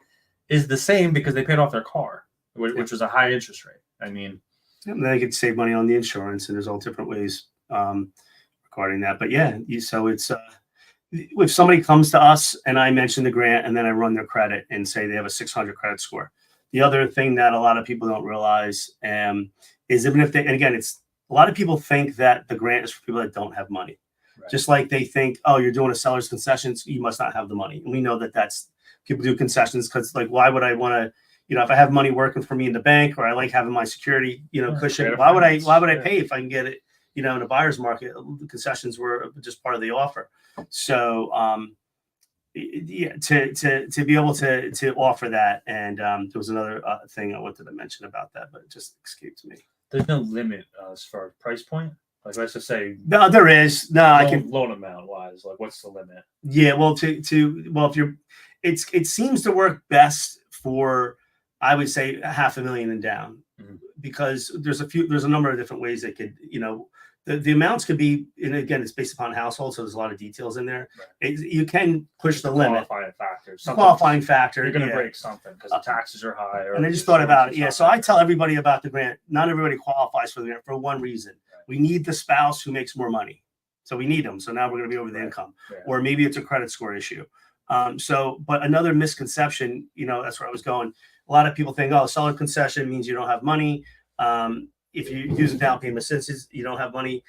is the same because they paid off their car, which was a high interest rate. I mean, and they could save money on the insurance, and there's all different ways regarding that. But so it's if somebody comes to us and I mention the grant, and then I run their credit and say they have a 600 credit score. The other thing that a lot of people don't realize is even if they, and again, it's a lot of people think that the grant is for people that don't have money. Right. Just like they think, oh, you're doing a seller's concessions, you must not have the money. And we know that people do concessions because, like, why would I want to, if I have money working for me in the bank, or I like having my security, cushion, why would I pay if I can get it, in a buyer's market? The concessions were just part of the offer. So, to be able to offer that, and there was another thing I wanted to mention about that, but it just escaped me. There's no limit as far as price point. Like, let's just say no, there is no. I can loan amount wise. Like, what's the limit? Yeah, well, if you're, it seems to work best for, I would say, $500,000 and down, because there's a number of different ways that could, the amounts could be, and again, it's based upon household, so there's a lot of details in there. Right. You can push the limit. Qualifying factor. You're going to break something because the taxes are high. And I just thought about it. Yeah, so I tell everybody about the grant. Not everybody qualifies for the grant for one reason. Right. We need the spouse who makes more money. So we need them. So now we're going to be over the income. Yeah. Or maybe it's a credit score issue. But another misconception, that's where I was going. A lot of people think, oh, seller concession means you don't have money. If you use a down payment assistance, you don't have money.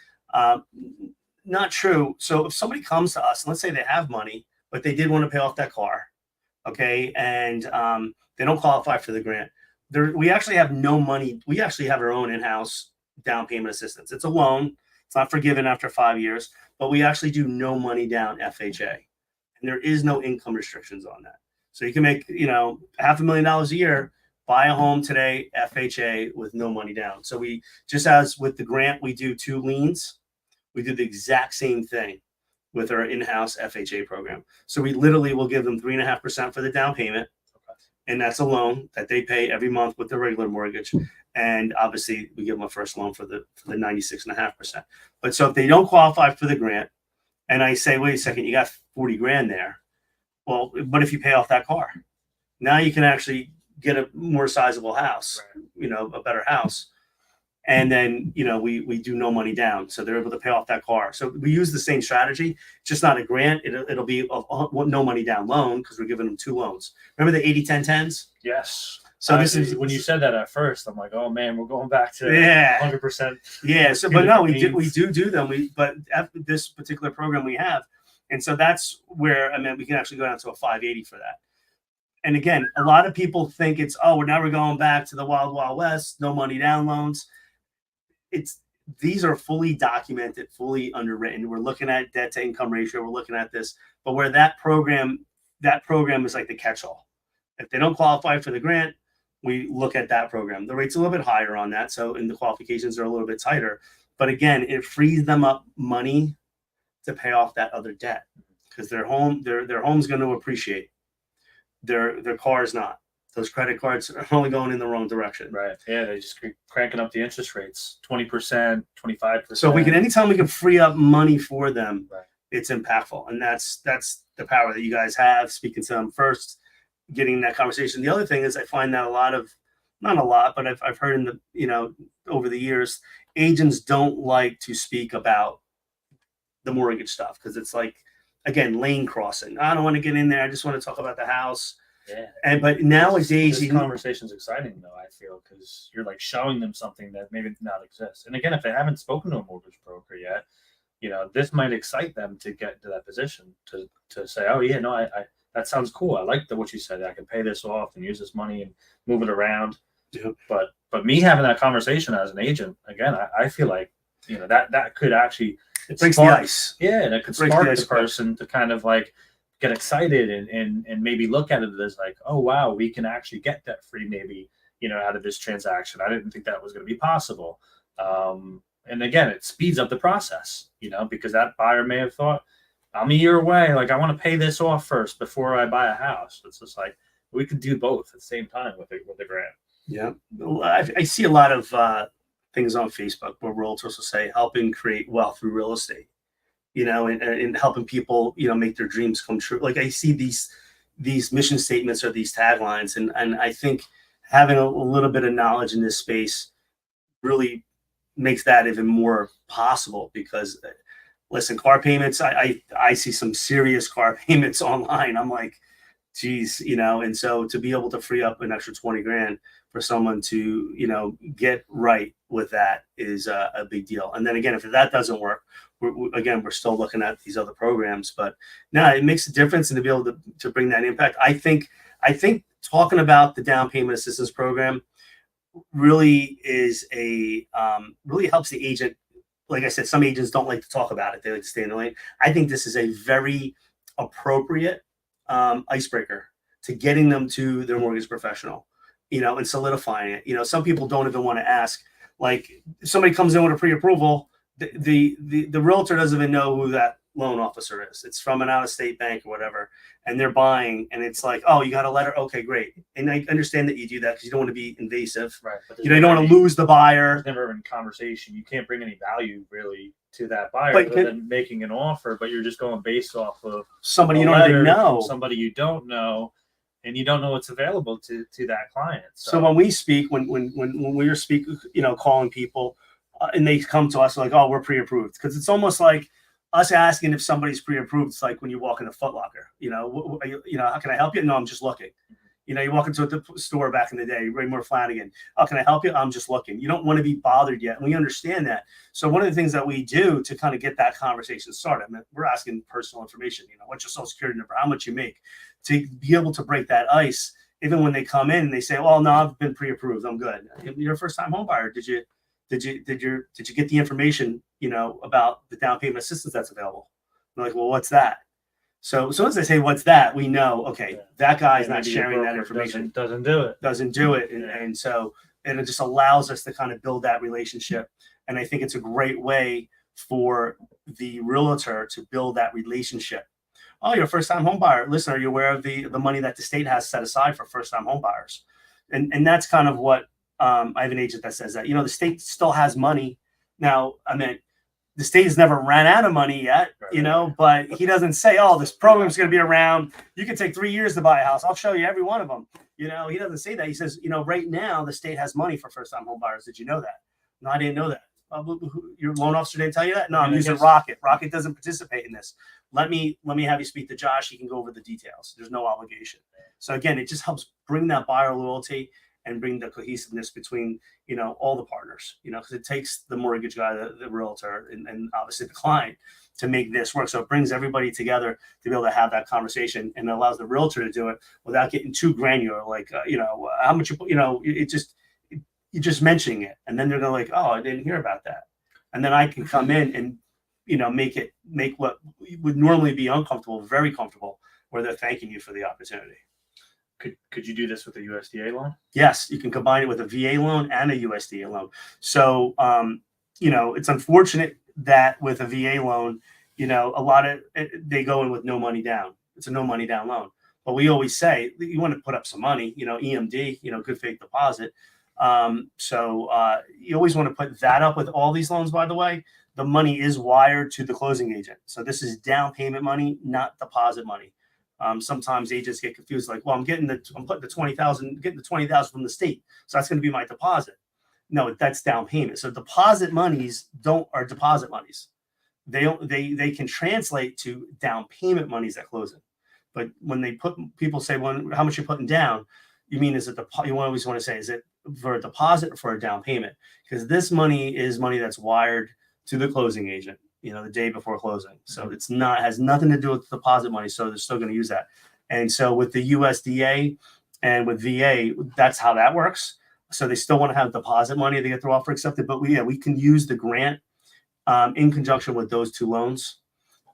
Not true. So if somebody comes to us, and let's say they have money, but they did want to pay off that car, okay, and they don't qualify for the grant, we actually have no money. We actually have our own in-house down payment assistance. It's a loan. It's not forgiven after 5 years, but we actually do no money down FHA, and there is no income restrictions on that. So you can make, $500,000 a year, buy a home today, FHA, with no money down. So we, just as with the grant, we do 2 liens. We do the exact same thing with our in-house FHA program. So we literally will give them 3.5% for the down payment. And that's a loan that they pay every month with the regular mortgage. And obviously we give them a first loan for the 96.5%. But so if they don't qualify for the grant, and I say, wait a second, you got 40 grand there. Well, but if you pay off that car, now you can actually get a more sizable house, right. A better house. And then, we do no money down. So they're able to pay off that car. So we use the same strategy, just not a grant. It'll be a no money down loan because we're giving them 2 loans. Remember the 80-10-10s? Yes. So this is when you said that at first, I'm like, oh man, we're going back to 100%. Yeah. So, but no, we do them. But after this particular program we have, and so that's where, we can actually go down to a 580 for that. And again, a lot of people think it's, now we're going back to the wild, wild west, no money down loans. These are fully documented, fully underwritten. We're looking at debt to income ratio. We're looking at this, but where that program is like the catch-all. If they don't qualify for the grant, we look at that program. The rate's a little bit higher on that. So, and the qualifications are a little bit tighter, but again, it frees them up money to pay off that other debt, because their home's going to appreciate. Their car is not. Those credit cards are only going in the wrong direction. Right. Yeah, they just keep cranking up the interest rates, 20%, 25%. So anytime we can free up money for them, right, it's impactful. And that's the power that you guys have, speaking to them first, getting that conversation. The other thing is, I find that not a lot, but I've heard in the, over the years, agents don't like to speak about the mortgage stuff, because it's like, again, lane crossing. I don't want to get in there. I just want to talk about the house. Yeah. But nowadays, this conversation's exciting though, I feel, because you're like showing them something that maybe not exists. And again, if they haven't spoken to a mortgage broker yet, this might excite them to get to that position to say, oh yeah, no, I that sounds cool. I like what you said. I can pay this off and use this money and move it around. Yeah. But me having that conversation as an agent, again, I feel like that could actually breaks the ice. Yeah, and it could spark the person to kind of like get excited and maybe look at it as like, oh wow, we can actually get debt free maybe out of this transaction. I didn't think that was going to be possible. And again, it speeds up the process, because that buyer may have thought, I'm a year away, like I want to pay this off first before I buy a house. It's just like we could do both at the same time with the grant. Yeah, I see a lot of things on Facebook where realtors will say helping create wealth through real estate, and helping people, make their dreams come true. Like I see these mission statements or these taglines, and I think having a little bit of knowledge in this space really makes that even more possible. Because listen, car payments, I see some serious car payments online. I'm like, geez, and so to be able to free up an extra 20 grand for someone to, get right with that is a big deal. And then again, if that doesn't work, we're still looking at these other programs. But no, it makes a difference, and to be able to bring that impact. I think talking about the down payment assistance program really is really helps the agent. Like I said, some agents don't like to talk about it. They like to stay in the lane. I think this is a very appropriate icebreaker to getting them to their mortgage professional, and solidifying it. Some people don't even want to ask. Like if somebody comes in with a pre-approval, the realtor doesn't even know who that loan officer is. It's from an out-of-state bank or whatever, and they're buying, and it's like, oh, you got a letter? Okay, great. And I understand that you do that because you don't want to be invasive. Right. But you don't want to lose the buyer. There's never been conversation. You can't bring any value really to that buyer other than making an offer, but you're just going based off of somebody you don't even know. Somebody you don't know, and you don't know what's available to that client. So when we speak, when we're speaking, calling people, and they come to us like, oh, we're pre-approved, because it's almost like us asking if somebody's pre-approved. It's like when you walk in a Foot Locker, how can I help you? No, I'm just looking. You walk into the store back in the day, Raymore Flanagan. Oh, can I help you? I'm just looking. You don't want to be bothered yet. And we understand that. So one of the things that we do to kind of get that conversation started, we're asking personal information, what's your social security number, how much you make, to be able to break that ice. Even when they come in and they say, well, no, I've been pre-approved, I'm good. You're a first-time home buyer. Did you get the information, about the down payment assistance that's available? They're like, well, what's that? So as soon as they say, what's that? We know, okay, that guy's not sharing that information. Doesn't do it. And so it just allows us to kind of build that relationship. And I think it's a great way for the realtor to build that relationship. Oh, you're a first-time home buyer. Listen, are you aware of the money that the state has set aside for first-time home buyers? And that's kind of what I have an agent that says that, the state still has money. Now, the state has never ran out of money yet, but he doesn't say, oh, this program's going to be around. You can take 3 years to buy a house. I'll show you every one of them. He doesn't say that. He says, right now the state has money for first-time home buyers. Did you know that? No, I didn't know that. Your loan officer didn't tell you that? No, I'm using Rocket. Rocket doesn't participate in this. Let me have you speak to Josh. He can go over the details. There's no obligation. So again, it just helps bring that buyer loyalty and bring the cohesiveness between, all the partners, because it takes the mortgage guy, the realtor, and obviously the client to make this work. So it brings everybody together to be able to have that conversation, and it allows the realtor to do it without getting too granular. Like, how much, you're just mentioning it. And then they're going to like, oh, I didn't hear about that. And then I can come in and, make what would normally be uncomfortable, very comfortable, where they're thanking you for the opportunity. Could you do this with a USDA loan? Yes, you can combine it with a VA loan and a USDA loan. So, it's unfortunate that with a VA loan, you know, a lot of they go in with no money down. It's a no money down loan. But we always say you want to put up some money, you know, EMD, you know, good faith deposit. So you always want to put that up with all these loans. By the way, the money is wired to the closing agent. So this is down payment money, not deposit money. Sometimes agents get confused, like, well, I'm putting the 20,000, getting the 20,000 from the state, so that's going to be my deposit. No, that's down payment. So deposit monies are deposit monies. They can translate to down payment monies at closing. But when people say, well, how much you're putting down, you mean you always want to say, is it for a deposit or for a down payment? Because this money is money that's wired to the closing agent, you know, the day before closing. So it's has nothing to do with deposit money. So they're still going to use that. And so with the USDA and with VA, that's how that works. So they still want to have deposit money to get their offer accepted. But we can use the grant in conjunction with those two loans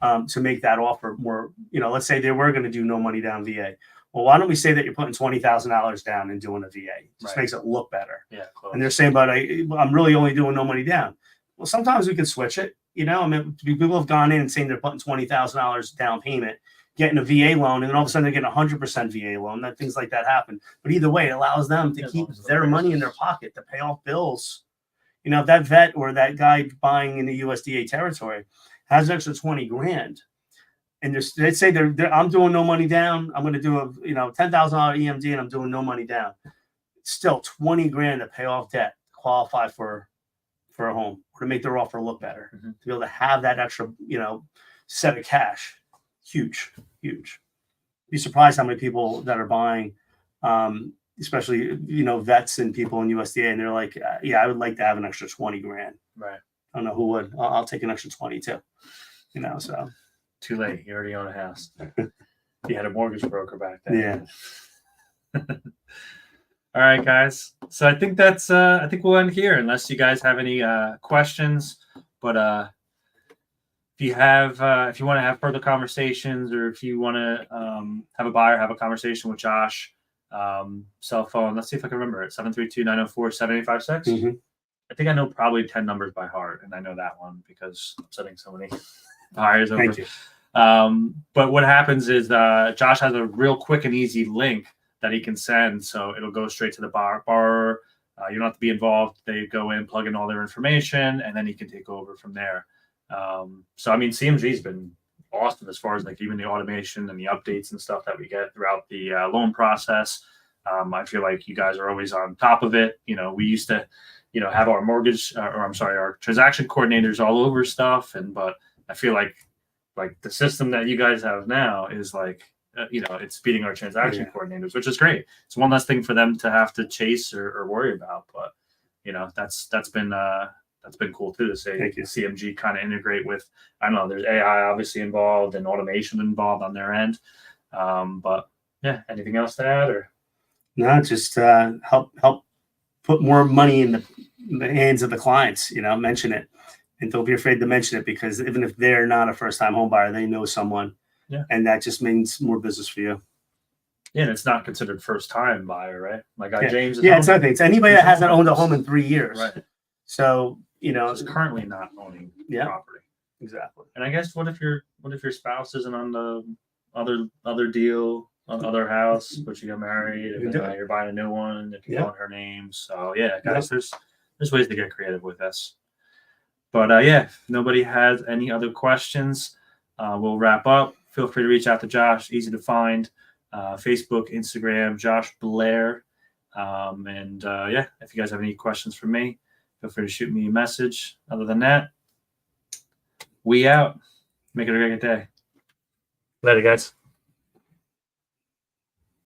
to make that offer more, you know, let's say they were going to do no money down VA. Well, why don't we say that you're putting $20,000 down and doing a VA? It just makes it look better. Yeah. Close. And they're saying, but I'm really only doing no money down. Well, sometimes we can switch it. You know, I mean, people have gone in and saying they're putting $20,000 down payment, getting a VA loan, and then all of a sudden they're getting 100% VA loan. That things like that happen. But either way, it allows them to keep their money in their pocket to pay off bills. You know, if that vet or that guy buying in the USDA territory has an extra 20 grand, and they say I'm doing no money down, I'm going to do a $10,000 EMD, and I'm doing no money down. It's still 20 grand to pay off debt, qualify for a home, or to make their offer look better, to be able to have that extra, set of cash. Huge. Be surprised how many people that are buying, especially, vets and people in USDA, and they're like, yeah, I would like to have an extra 20 grand. Right. I don't know who would. I'll take an extra 20 too. So. Too late. You already own a house. You had a mortgage broker back then. Yeah. All right, guys. So I think I think we'll end here unless you guys have any questions. But if you want to have further conversations, or if you want to have a buyer have a conversation with Josh, cell phone. Let's see if I can remember it. 732-904-7856. Mm-hmm. I think I know probably 10 numbers by heart, and I know that one because I'm sending so many buyers over. Thank you. But what happens is Josh has a real quick and easy link that he can send, so it'll go straight to the borrower. You don't have to be involved. They go in, plug in all their information, and then he can take over from there. So I mean, CMG's been awesome as far as like even the automation and the updates and stuff that we get throughout the loan process. I feel like you guys are always on top of it. We used to, have our our transaction coordinators all over stuff, but I feel like the system that you guys have now is like, it's beating our transaction coordinators, which is great. It's one less thing for them to have to chase or worry about. But that's been cool too to say CMG kind of integrate with. I don't know. There's AI obviously involved and automation involved on their end. But yeah, anything else to add or? No, just help put more money in the hands of the clients. Mention it, and don't be afraid to mention it, because even if they're not a first-time home buyer, they know someone. Yeah. And that just means more business for you. Yeah, and it's not considered first-time buyer, right? Like James. It's nothing. It's anybody that hasn't owned a home in 3 years. Right. So it's currently not owning property. Exactly. And I guess what if your spouse isn't on the other deal, on other house, but you got married, and you're buying a new one, if you want her name. So yeah, guys, there's ways to get creative with this. But if nobody has any other questions, we'll wrap up. Feel free to reach out to Josh. Easy to find. Facebook, Instagram, Josh Blair. And if you guys have any questions for me, feel free to shoot me a message. Other than that, we out. Make it a great day. Later, guys.